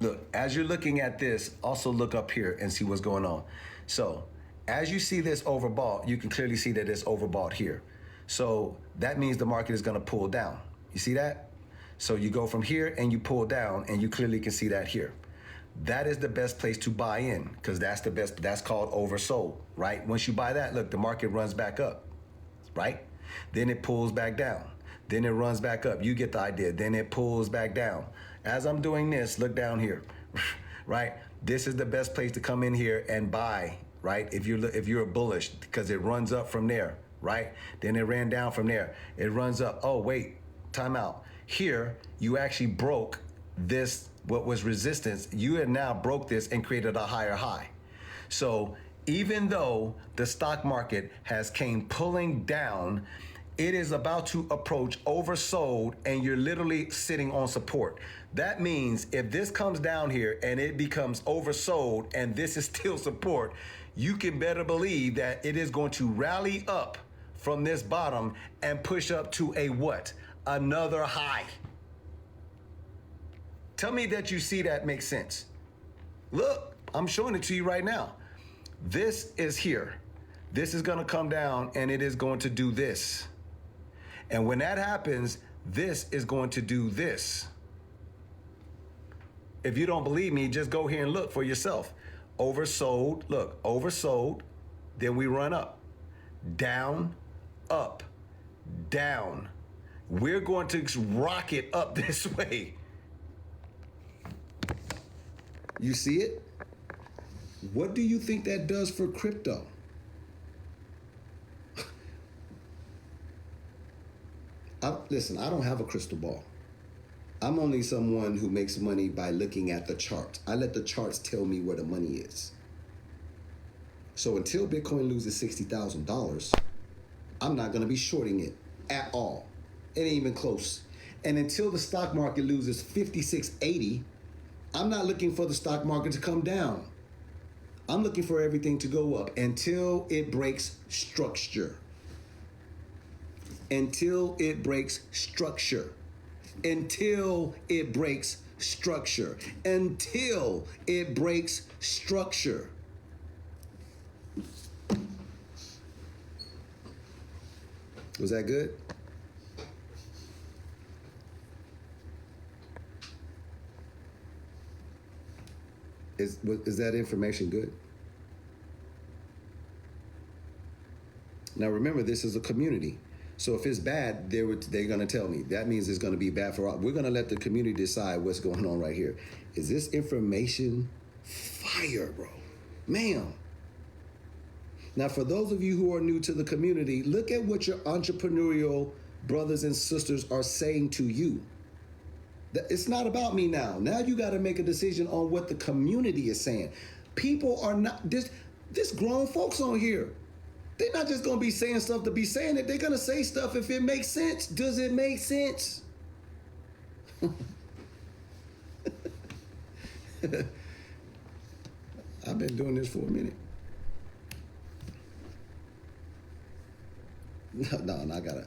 Look, as you're looking at this, also look up here and see what's going on. So as you see this overbought, you can clearly see that it's overbought here. So that means the market is going to pull down. You see that? So you go from here and you pull down, and you clearly can see that here. That is the best place to buy in, because that's the best. That's called oversold, right? Once you buy that, look, the market runs back up, right? Then it pulls back down. Then it runs back up. You get the idea. Then it pulls back down. As I'm doing this, look down here, right? This is the best place to come in here and buy, right? If you're bullish, because it runs up from there, right? Then it ran down from there. It runs up. Oh, wait, time out. Here, you actually broke this, what was resistance. You have now broke this and created a higher high. So even though the stock market has came pulling down, it is about to approach oversold, and you're literally sitting on support. That means if this comes down here and it becomes oversold and this is still support, you can better believe that it is going to rally up from this bottom and push up to a what? Another high. Tell me that you see that makes sense. Look, I'm showing it to you right now. This is here. This is going to come down and it is going to do this. And when that happens, this is going to do this. If you don't believe me, just go here and look for yourself. Oversold, look, oversold, then we run up, down, up, down. We're going to rocket up this way. You see it? What do you think that does for crypto? Listen, I don't have a crystal ball. I'm only someone who makes money by looking at the chart. I let the charts tell me where the money is. So until Bitcoin loses $60,000, I'm not going to be shorting it at all. It ain't even close. And until the stock market loses 5680, I'm not looking for the stock market to come down. I'm looking for everything to go up until it breaks structure. Until it breaks structure. Until it breaks structure. Until it breaks structure. Was that good? Is that information good? Now remember, this is a community. So if it's bad, they're going to tell me. That means it's going to be bad for all. We're going to let the community decide what's going on right here. Is this information fire, bro? Ma'am. Now, for those of you who are new to the community, look at what your entrepreneurial brothers and sisters are saying to you. It's not about me now. Now you got to make a decision on what the community is saying. People are not, this grown folks on here. They're not just going to be saying stuff to be saying it. They're going to say stuff if it makes sense. Does it make sense? I've been doing this for a minute. No, I gotta.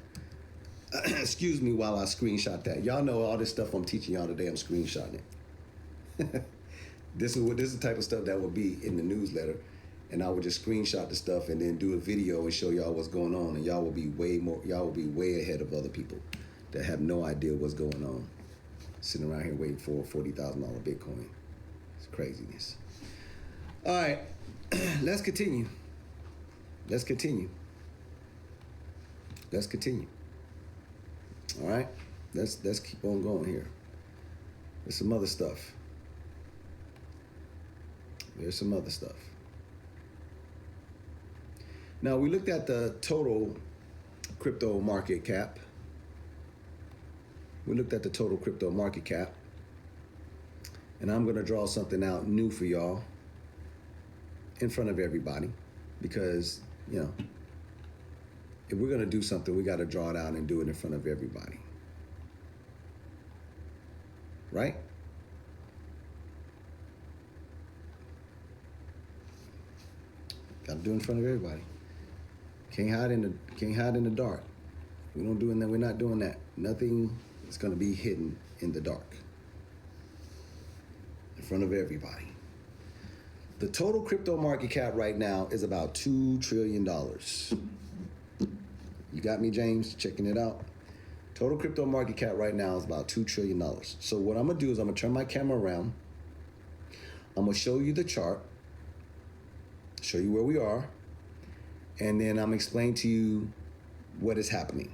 Excuse me while I screenshot that. Y'all know all this stuff I'm teaching y'all today. I'm screenshotting it. This is the type of stuff that would be in the newsletter, and I would just screenshot the stuff and then do a video and show y'all what's going on, and y'all will be way ahead of other people that have no idea what's going on, sitting around here waiting for a $40,000 Bitcoin. It's craziness. All right, let's continue. All right, let's keep on going here. There's some other stuff. Now we looked at the total crypto market cap. And I'm going to draw something out new for y'all in front of everybody, because, you know, if we're going to do something, we got to draw it out and do it in front of everybody. Right? Got to do it in front of everybody. Can't hide in the dark. We don't do that. We're not doing that. Nothing is going to be hidden in the dark. In front of everybody. The total crypto market cap right now is about $2 trillion. You got me, James? Checking it out? Total crypto market cap right now is about $2 trillion. So what I'm going to do is I'm going to turn my camera around. I'm going to show you the chart. Show you where we are. And then I'm going to explain to you what is happening.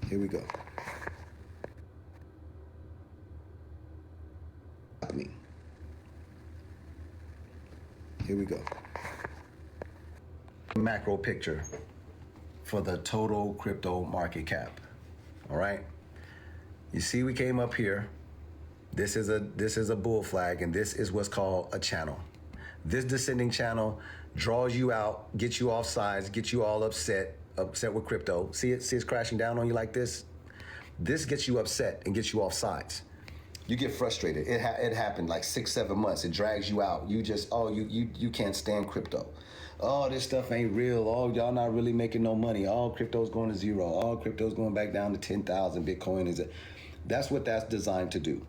Here we go. Here we go. Macro picture for the total crypto market cap. All right. You see, we came up here. This is a bull flag, and this is what's called a channel. This descending channel draws you out, gets you off sides, gets you all upset with crypto. See it's crashing down on you like this? This gets you upset and gets you off sides. You get frustrated. It happened like 6-7 months. It drags you out. You just, you can't stand crypto. Oh, this stuff ain't real. Oh, y'all not really making no money. Oh, crypto's going to zero. Oh, crypto's going back down to 10,000. Bitcoin is it. That's what that's designed to do.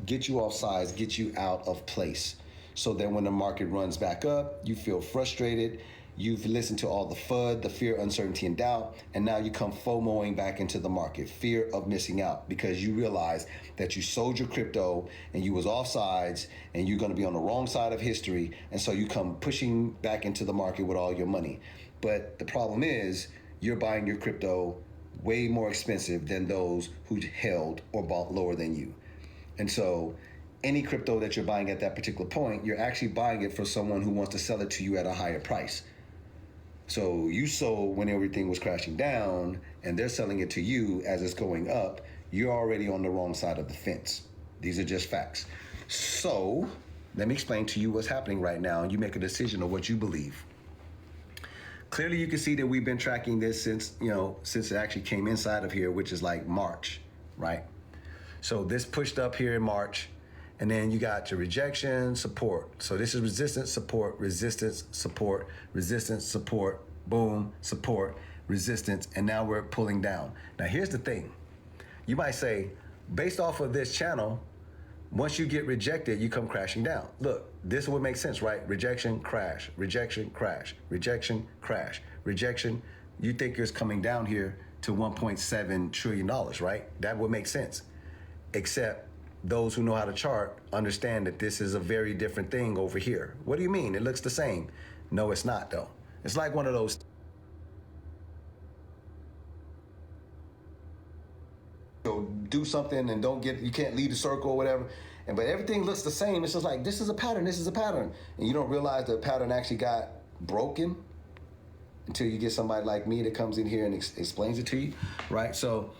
Get you off sides, get you out of place. So that when the market runs back up, you feel frustrated. You've listened to all the FUD, the fear, uncertainty, and doubt, and now you come FOMOing back into the market, fear of missing out, because you realize that you sold your crypto and you was off sides and you're going to be on the wrong side of history, and so you come pushing back into the market with all your money. But the problem is you're buying your crypto way more expensive than those who held or bought lower than you. And so any crypto that you're buying at that particular point, you're actually buying it for someone who wants to sell it to you at a higher price. So you sold when everything was crashing down, and they're selling it to you as it's going up. You're already on the wrong side of the fence. These are just facts. So let me explain to you what's happening right now, and you make a decision of what you believe. Clearly, you can see that we've been tracking this since it actually came inside of here, which is like March, right? So this pushed up here in March. And then you got your rejection, support. So this is resistance, support, resistance, support, resistance, support, boom, support, resistance, and now we're pulling down. Now here's the thing. You might say, based off of this channel, once you get rejected, you come crashing down. Look, this would make sense, right? Rejection, crash, rejection, crash, rejection, crash, rejection. You think it's coming down here to $1.7 trillion, right? That would make sense. Except those who know how to chart understand that this is a very different thing over here. What do you mean? It looks the same. No, it's not though. It's like one of those do something and you can't lead the circle or whatever. But everything looks the same. It's just like, this is a pattern, this is a pattern. And you don't realize the pattern actually got broken until you get somebody like me that comes in here and explains it to you, right? So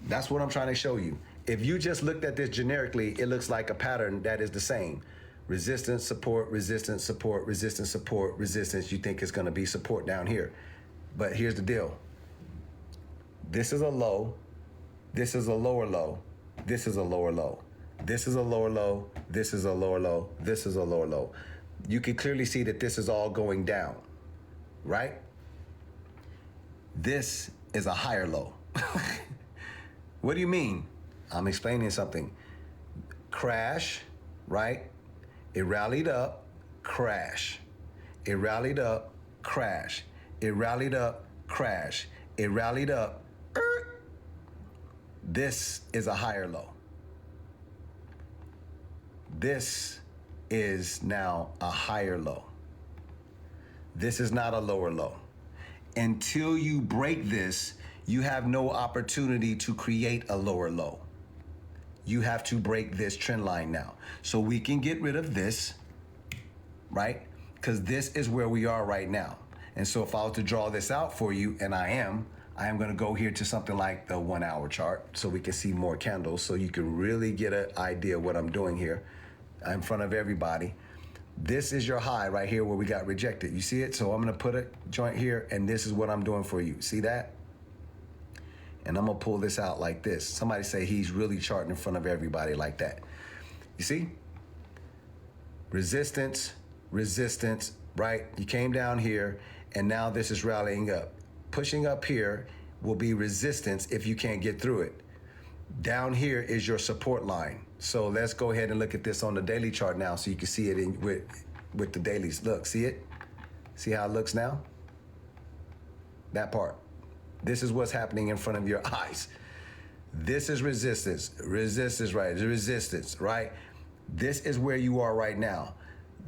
that's what I'm trying to show you. If you just looked at this generically, it looks like a pattern that is the same. Resistance, support, resistance, support, resistance, support, resistance. You think it's gonna be support down here. But here's the deal. This is a low, this is a lower low, this is a lower low. This is a lower low, this is a lower low, this is a lower low. You can clearly see that this is all going down, right? This is a higher low. What do you mean? I'm explaining something. Crash, right? It rallied up, crash. It rallied up, crash. It rallied up, crash. It rallied up. This is a higher low. This is now a higher low. This is not a lower low. Until you break this, you have no opportunity to create a lower low. You have to break this trend line now. So we can get rid of this, right? Because this is where we are right now. And so if I was to draw this out for you, and I am gonna go here to something like the 1 hour chart so we can see more candles so you can really get an idea of what I'm doing here in front of everybody. This is your high right here where we got rejected. You see it? So I'm gonna put a joint here and this is what I'm doing for you. See that? And I'm gonna pull this out like this. Somebody say he's really charting in front of everybody like that. You see? Resistance, resistance, right? You came down here and now this is rallying up. Pushing up here will be resistance if you can't get through it. Down here is your support line. So let's go ahead and look at this on the daily chart now so you can see it with the dailies. Look, see it? See how it looks now? That part. This is what's happening in front of your eyes. This is resistance. Resistance, right? Resistance, right? This is where you are right now.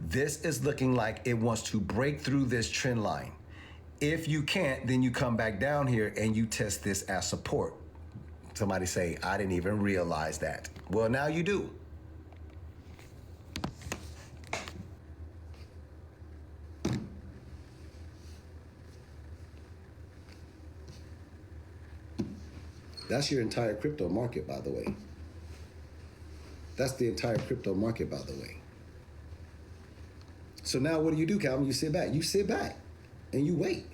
This is looking like it wants to break through this trend line. If you can't, then you come back down here and you test this as support. Somebody say, I didn't even realize that. Well, now you do. That's your entire crypto market, by the way. That's the entire crypto market, by the way. So now what do, Calvin? You sit back. You sit back and you wait.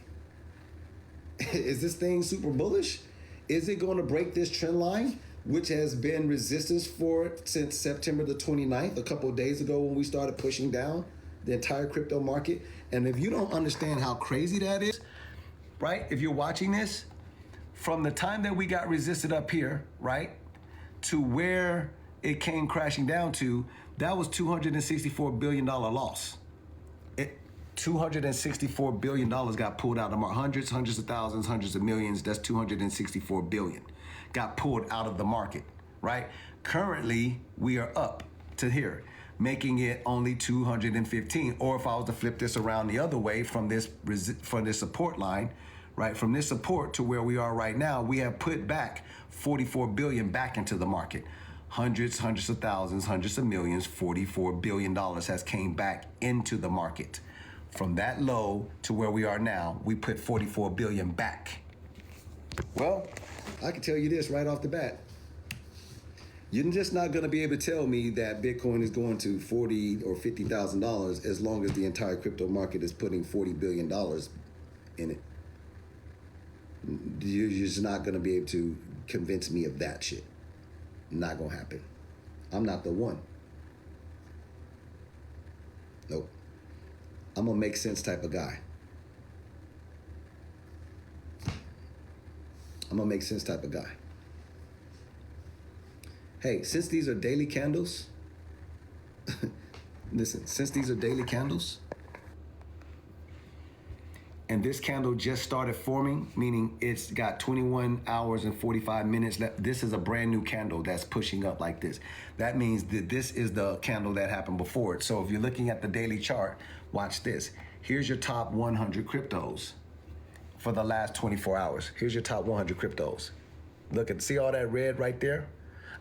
Is this thing super bullish? Is it going to break this trend line, which has been resistance for it since September the 29th, a couple of days ago when we started pushing down the entire crypto market? And if you don't understand how crazy that is, right? If you're watching this, from the time that we got resisted up here, right, to where it came crashing down to, that was $264 billion loss. $264 billion got pulled out of the market. Hundreds of thousands, hundreds of millions, that's $264 billion. Got pulled out of the market, right? Currently, we are up to here, making it only 215. Or if I was to flip this around the other way from this support line, right? From this support to where we are right now, we have put back 44 billion back into the market. Hundreds of thousands, hundreds of millions, $44 billion has came back into the market. From that low to where we are now, we put 44 billion back. Well, I can tell you this right off the bat. You're just not going to be able to tell me that Bitcoin is going to $40,000 or $50,000 as long as the entire crypto market is putting $40 billion in it. You're just not going to be able to convince me of that shit. Not going to happen. I'm not the one. Nope. I'm a make sense type of guy. I'm a make sense type of guy. Hey, since these are daily candles, listen, since these are daily candles, and this candle just started forming, meaning it's got 21 hours and 45 minutes left. This is a brand new candle that's pushing up like this. That means that this is the candle that happened before it. So if you're looking at the daily chart, watch this. Here's your top 100 cryptos for the last 24 hours. Here's your top 100 cryptos. Look at, see all that red right there?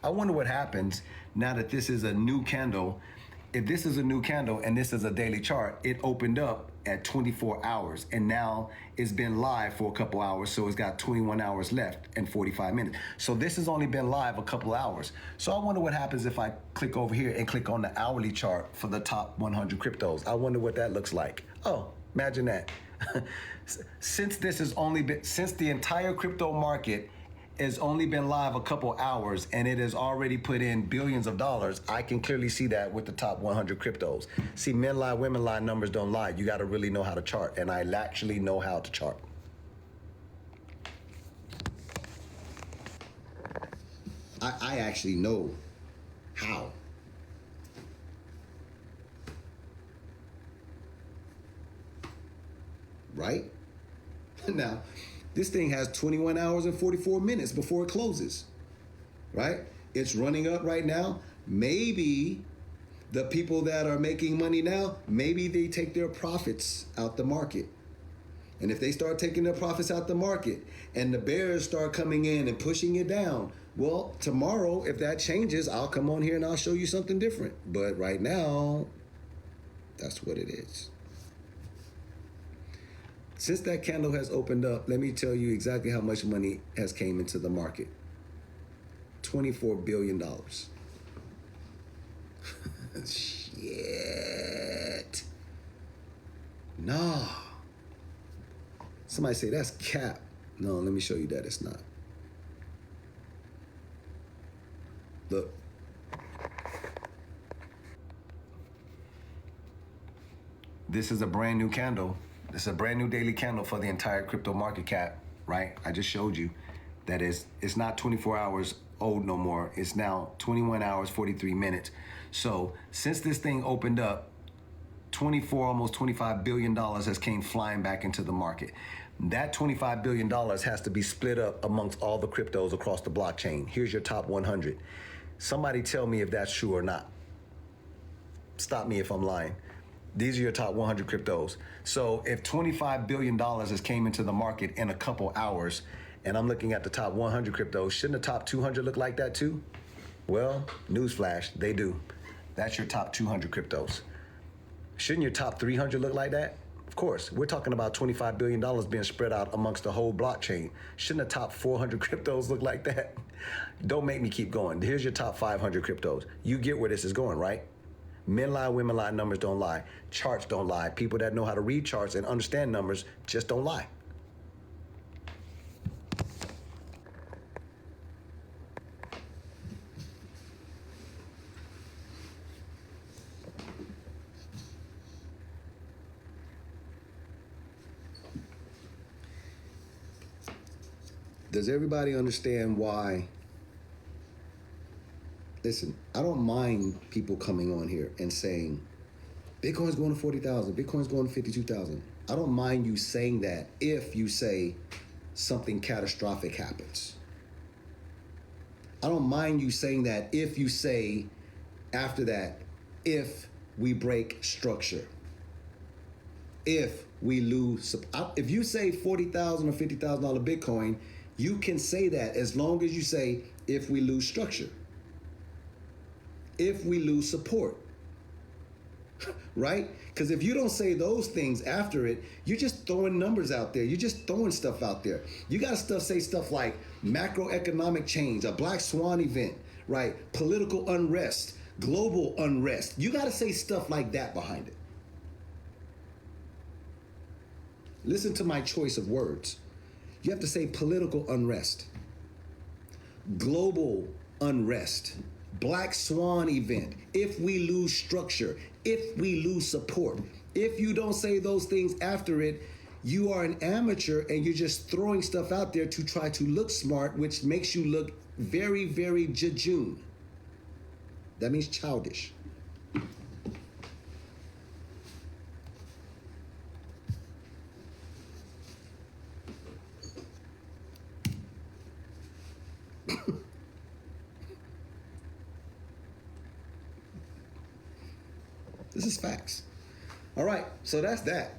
I wonder what happens now that this is a new candle. If this is a new candle and this is a daily chart, it opened up at 24 hours and now it's been live for a couple hours, so it's got 21 hours left and 45 minutes. So this has only been live a couple hours. So I wonder what happens if I click over here and click on the hourly chart for the top 100 cryptos. I wonder what that looks like. Oh, imagine that. Since the entire crypto market has only been live a couple hours and it has already put in billions of dollars, I can clearly see that with the top 100 cryptos. See, men lie, women lie, numbers don't lie. You got to really know how to chart, and I actually know how to chart. I actually know how. Right? Now, this thing has 21 hours and 44 minutes before it closes, right? It's running up right now. Maybe the people that are making money now, maybe they take their profits out the market. And if they start taking their profits out the market and the bears start coming in and pushing it down, well, tomorrow, if that changes, I'll come on here and I'll show you something different. But right now, that's what it is. Since that candle has opened up, let me tell you exactly how much money has came into the market. $24 billion. Shit. Nah. Somebody say that's cap. No, let me show you that it's not. Look. This is a brand new candle. This is a brand new daily candle for the entire crypto market cap, right? I just showed you that it's not 24 hours old no more. It's now 21 hours, 43 minutes. So since this thing opened up, 24, almost $25 billion has came flying back into the market. That $25 billion has to be split up amongst all the cryptos across the blockchain. Here's your top 100. Somebody tell me if that's true or not. Stop me if I'm lying. These are your top 100 cryptos. So if $25 billion has came into the market in a couple hours, and I'm looking at the top 100 cryptos, shouldn't the top 200 look like that too? Well, newsflash, they do. That's your top 200 cryptos. Shouldn't your top 300 look like that? Of course, we're talking about $25 billion being spread out amongst the whole blockchain. Shouldn't the top 400 cryptos look like that? Don't make me keep going. Here's your top 500 cryptos. You get where this is going, right? Men lie, women lie, numbers don't lie. Charts don't lie. People that know how to read charts and understand numbers just don't lie. Does everybody understand why? Listen, I don't mind people coming on here and saying, Bitcoin's going to 40,000, Bitcoin's going to 52,000. I don't mind you saying that if you say something catastrophic happens. I don't mind you saying that if you say after that, if we break structure, if we lose, if you say 40,000 or $50,000 Bitcoin, you can say that as long as you say if we lose structure, if we lose support, right? Because if you don't say those things after it, you're just throwing numbers out there. You're just throwing stuff out there. You got to say stuff like macroeconomic change, a black swan event, right? Political unrest, global unrest. You got to say stuff like that behind it. Listen to my choice of words. You have to say political unrest, global unrest, black swan event, if we lose structure, if we lose support. If you don't say those things after it, you are an amateur and you're just throwing stuff out there to try to look smart, which makes you look very, very jejune. That means childish. This is facts. All right, so that's that.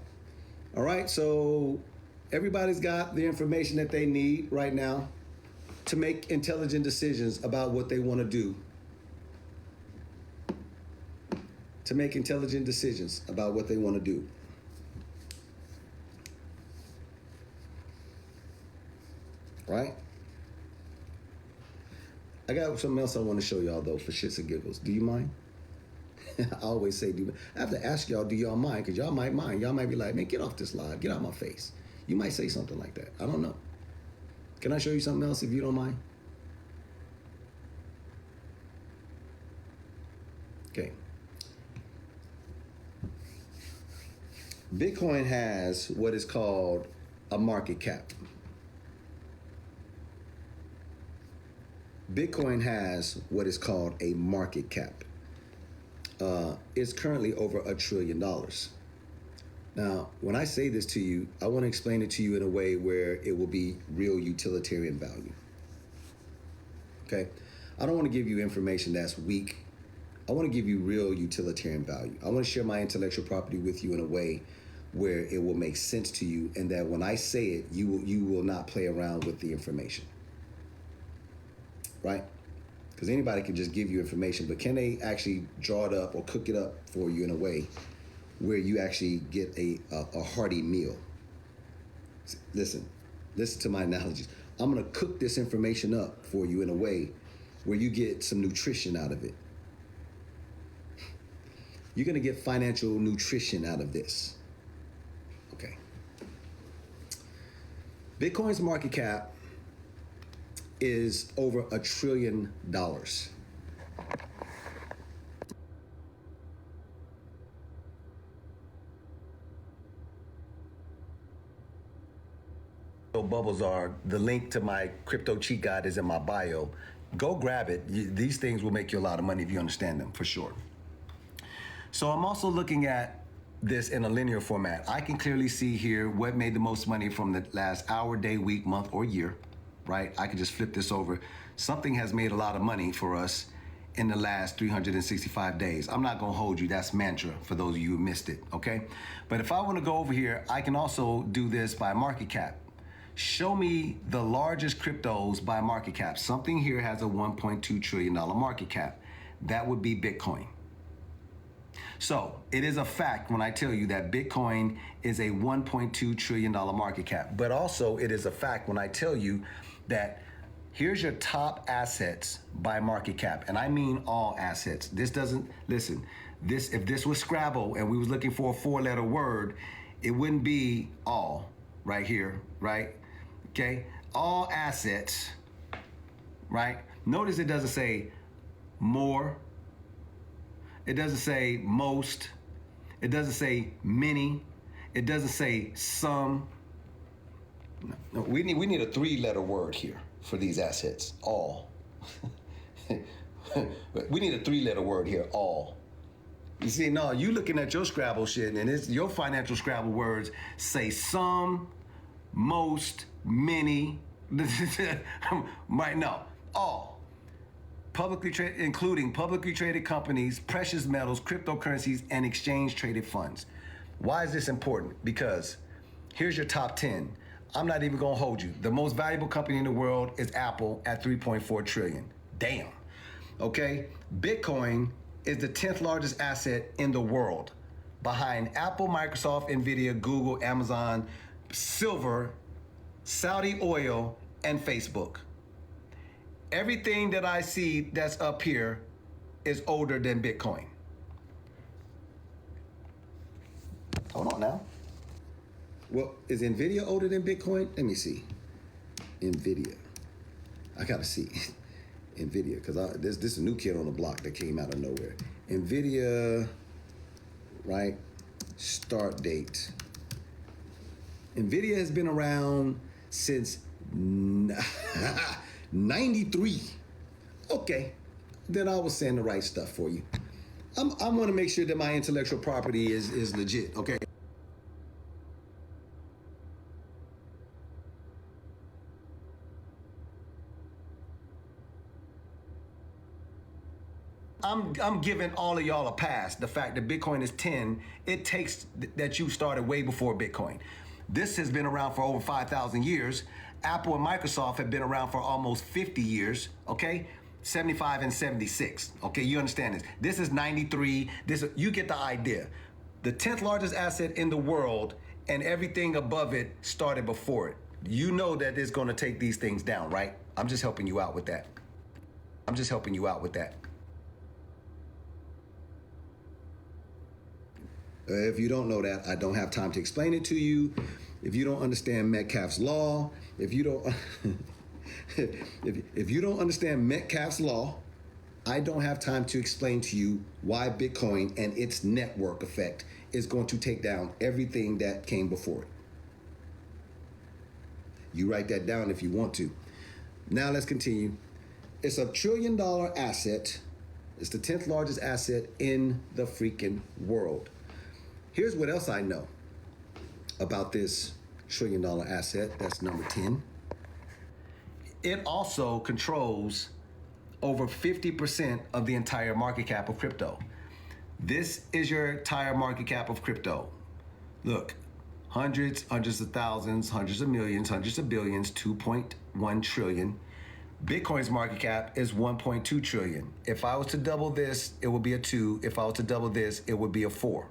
All right, so everybody's got the information that they need right now to make intelligent decisions about what they want to do. To make intelligent decisions about what they want to do. Right? I got something else I want to show y'all though for shits and giggles. Do you mind? I always say, I have to ask y'all, do y'all mind? Because y'all might mind. Y'all might be like, man, get off this live. Get out my face. You might say something like that. I don't know. Can I show you something else if you don't mind? Okay. Bitcoin has what is called a market cap. Bitcoin has what is called a market cap. It's currently over $1 trillion. Now, when I say this to you, I want to explain it to you in a way where it will be real utilitarian value. Okay? I don't want to give you information that's weak. I want to give you real utilitarian value. I want to share my intellectual property with you in a way where it will make sense to you, and that when I say it, you will not play around with the information. Right? Because anybody can just give you information, but can they actually draw it up or cook it up for you in a way where you actually get a hearty meal? Listen to my analogies. I'm going to cook this information up for you in a way where you get some nutrition out of it. You're going to get financial nutrition out of this. Okay. Bitcoin's market cap is over $1 trillion. Bubbles are, the link to my crypto cheat guide is in my bio. Go grab it. These things will make you a lot of money if you understand them, for sure. So I'm also looking at this in a linear format. I can clearly see here what made the most money from the last hour, day, week, month, or year, right? I can just flip this over. Something has made a lot of money for us in the last 365 days. I'm not gonna hold you, that's mantra for those of you who missed it, okay? But if I wanna go over here, I can also do this by market cap. Show me the largest cryptos by market cap. Something here has a $1.2 trillion market cap. That would be Bitcoin. So it is a fact when I tell you that Bitcoin is a $1.2 trillion market cap. But also it is a fact when I tell you that here's your top assets by market cap. And I mean all assets. This doesn't, listen, if this was Scrabble and we was looking for a 4-letter word, it wouldn't be all right here, right? Okay, all assets, right? Notice it doesn't say more. It doesn't say most. It doesn't say many. It doesn't say some. No, we need a 3-letter word here for these assets. All. We need a 3-letter word here. All. You see, no, you looking at your Scrabble shit, and it's your financial Scrabble words say some, most, many. Right? No, all. Publicly traded, including publicly traded companies, precious metals, cryptocurrencies, and exchange traded funds. Why is this important? Because here's your top 10. I'm not even gonna hold you. The most valuable company in the world is Apple at 3.4 trillion. Damn. Okay? Bitcoin is the 10th largest asset in the world, behind Apple, Microsoft, Nvidia, Google, Amazon, silver, Saudi oil, and Facebook. Everything that I see that's up here is older than Bitcoin. Hold on now. Well, is Nvidia older than Bitcoin? Let me see. Nvidia. I gotta see. Nvidia, because this is a new kid on the block that came out of nowhere. Nvidia, right? Start date. Nvidia has been around since 93. Okay, then I was saying the right stuff for you. I want to make sure that my intellectual property is legit, okay? I'm giving all of y'all a pass. The fact that Bitcoin is 10, it takes that you started way before Bitcoin. This has been around for over 5,000 years. Apple and Microsoft have been around for almost 50 years, okay? 75 and 76, okay? You understand this. This is 93. You get the idea. The 10th largest asset in the world and everything above it started before it. You know that it's going to take these things down, right? I'm just helping you out with that. I'm just helping you out with that. If you don't know that, I don't have time to explain it to you. If you don't understand Metcalfe's law, if you don't if you don't understand Metcalfe's law, I don't have time to explain to you why Bitcoin and its network effect is going to take down everything that came before it. You write that down if you want to. Now let's continue. It's $1 trillion asset. It's the 10th largest asset in the freaking world. Here's what else I know about this $1 trillion asset. That's number 10. It also controls over 50% of the entire market cap of crypto. This is your entire market cap of crypto. Look, hundreds of thousands, hundreds of millions, hundreds of billions, 2.1 trillion. Bitcoin's market cap is 1.2 trillion. If I was to double this, it would be a 2. If I was to double this, it would be a 4.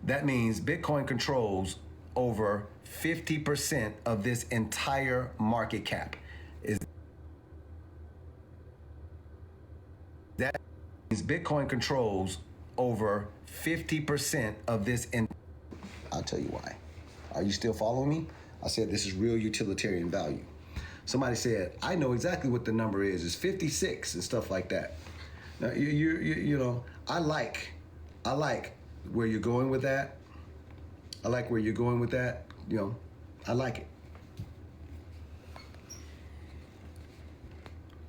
That means Bitcoin controls over 50% of this entire market cap. That means Bitcoin controls over 50% of this. I'll tell you why. Are you still following me? I said this is real utilitarian value. Somebody said, I know exactly what the number is. It's 56 and stuff like that. Now, you know, I like where you're going with that. I like where you're going with that. You know, I like it.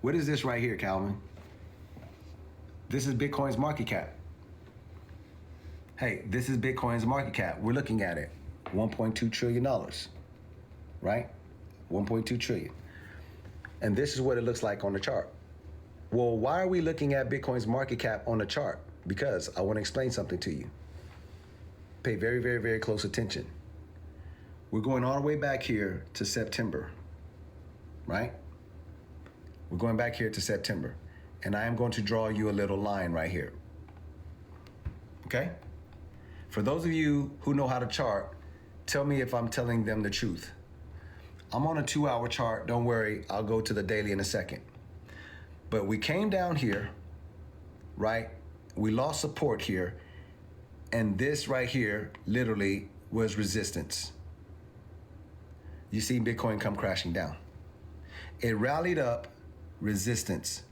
What is this right here, Calvin? This is Bitcoin's market cap. Hey, this is Bitcoin's market cap. We're looking at it. $1.2 trillion, right? 1.2 trillion. And this is what it looks like on the chart. Well, why are we looking at Bitcoin's market cap on the chart? Because I want to explain something to you. Pay very, very, very close attention. We're going all the way back here to September, right? We're going back here to September. And I am going to draw you a little line right here. Okay? For those of you who know how to chart, tell me if I'm telling them the truth. I'm on a 2-hour chart. Don't worry, I'll go to the daily in a second. But we came down here, right? We lost support here. And this right here literally was resistance. You see Bitcoin come crashing down. It rallied up, resistance,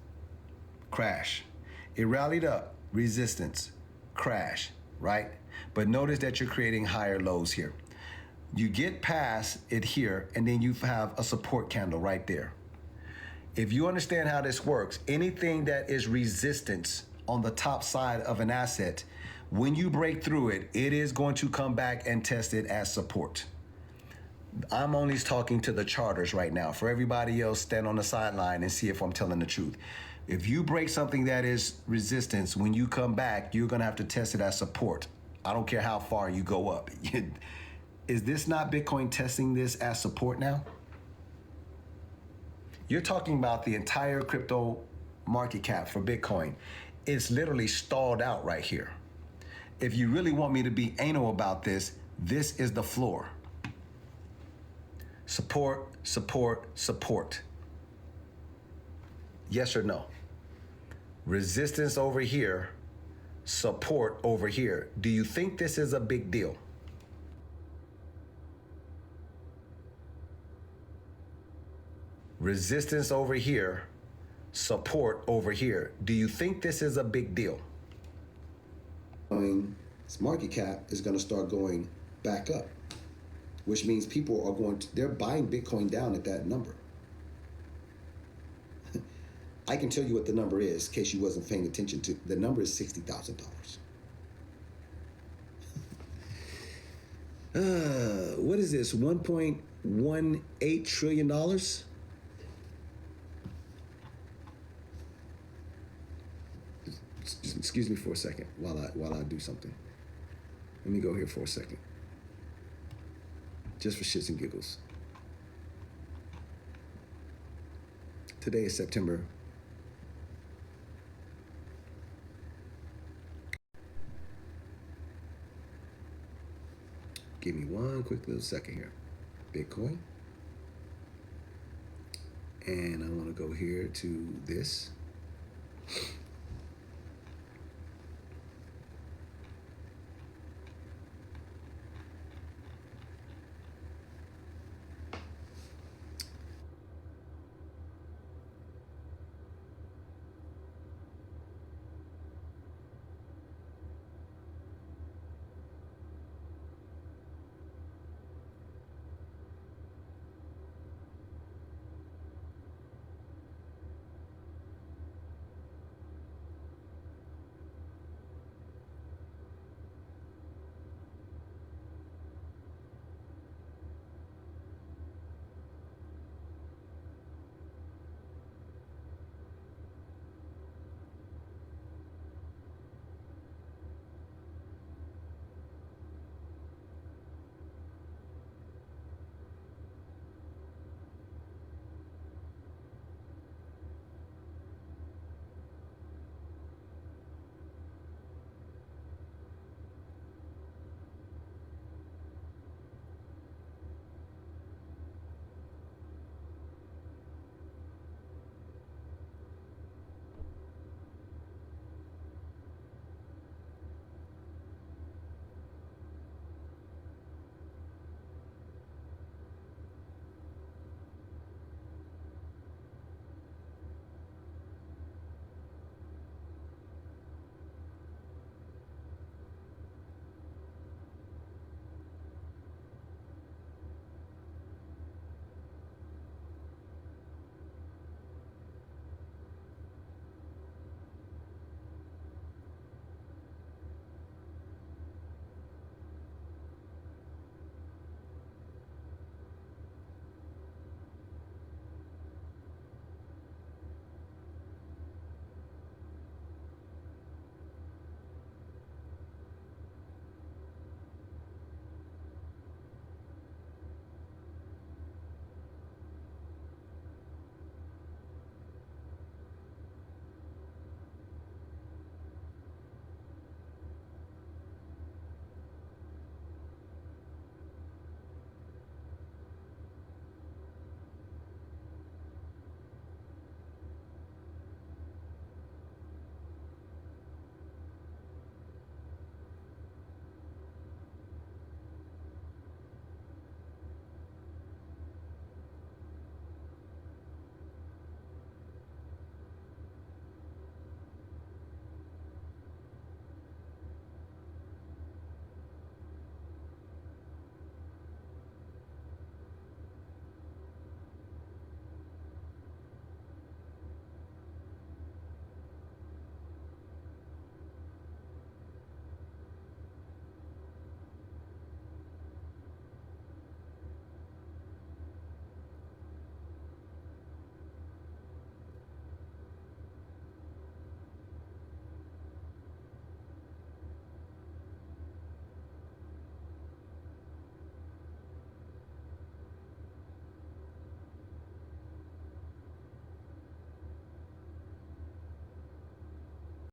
crash. It rallied up, resistance, crash, right? But notice that you're creating higher lows here. You get past it here, and then you have a support candle right there. If you understand how this works, anything that is resistance on the top side of an asset, when you break through it, it is going to come back and test it as support. I'm only talking to the charters right now. For everybody else, stand on the sideline and see if I'm telling the truth. If you break something that is resistance, when you come back, you're going to have to test it as support. I don't care how far you go up. Is this not Bitcoin testing this as support now? You're talking about the entire crypto market cap for Bitcoin. It's literally stalled out right here. If you really want me to be anal about this, this is the floor. Support, support, support. Yes or no? Resistance over here, support over here. Do you think this is a big deal? Resistance over here, support over here. Do you think this is a big deal? Its market cap is going to start going back up, which means people are they're buying Bitcoin down at that number. I can tell you what the number is in case you wasn't paying attention to. The number is $60,000. What is this? $1.18 trillion? Excuse me for a second while I do something. Let me go here for a second. Just for shits and giggles. Today is September. Give me one quick little second here. Bitcoin. And I want to go here to this.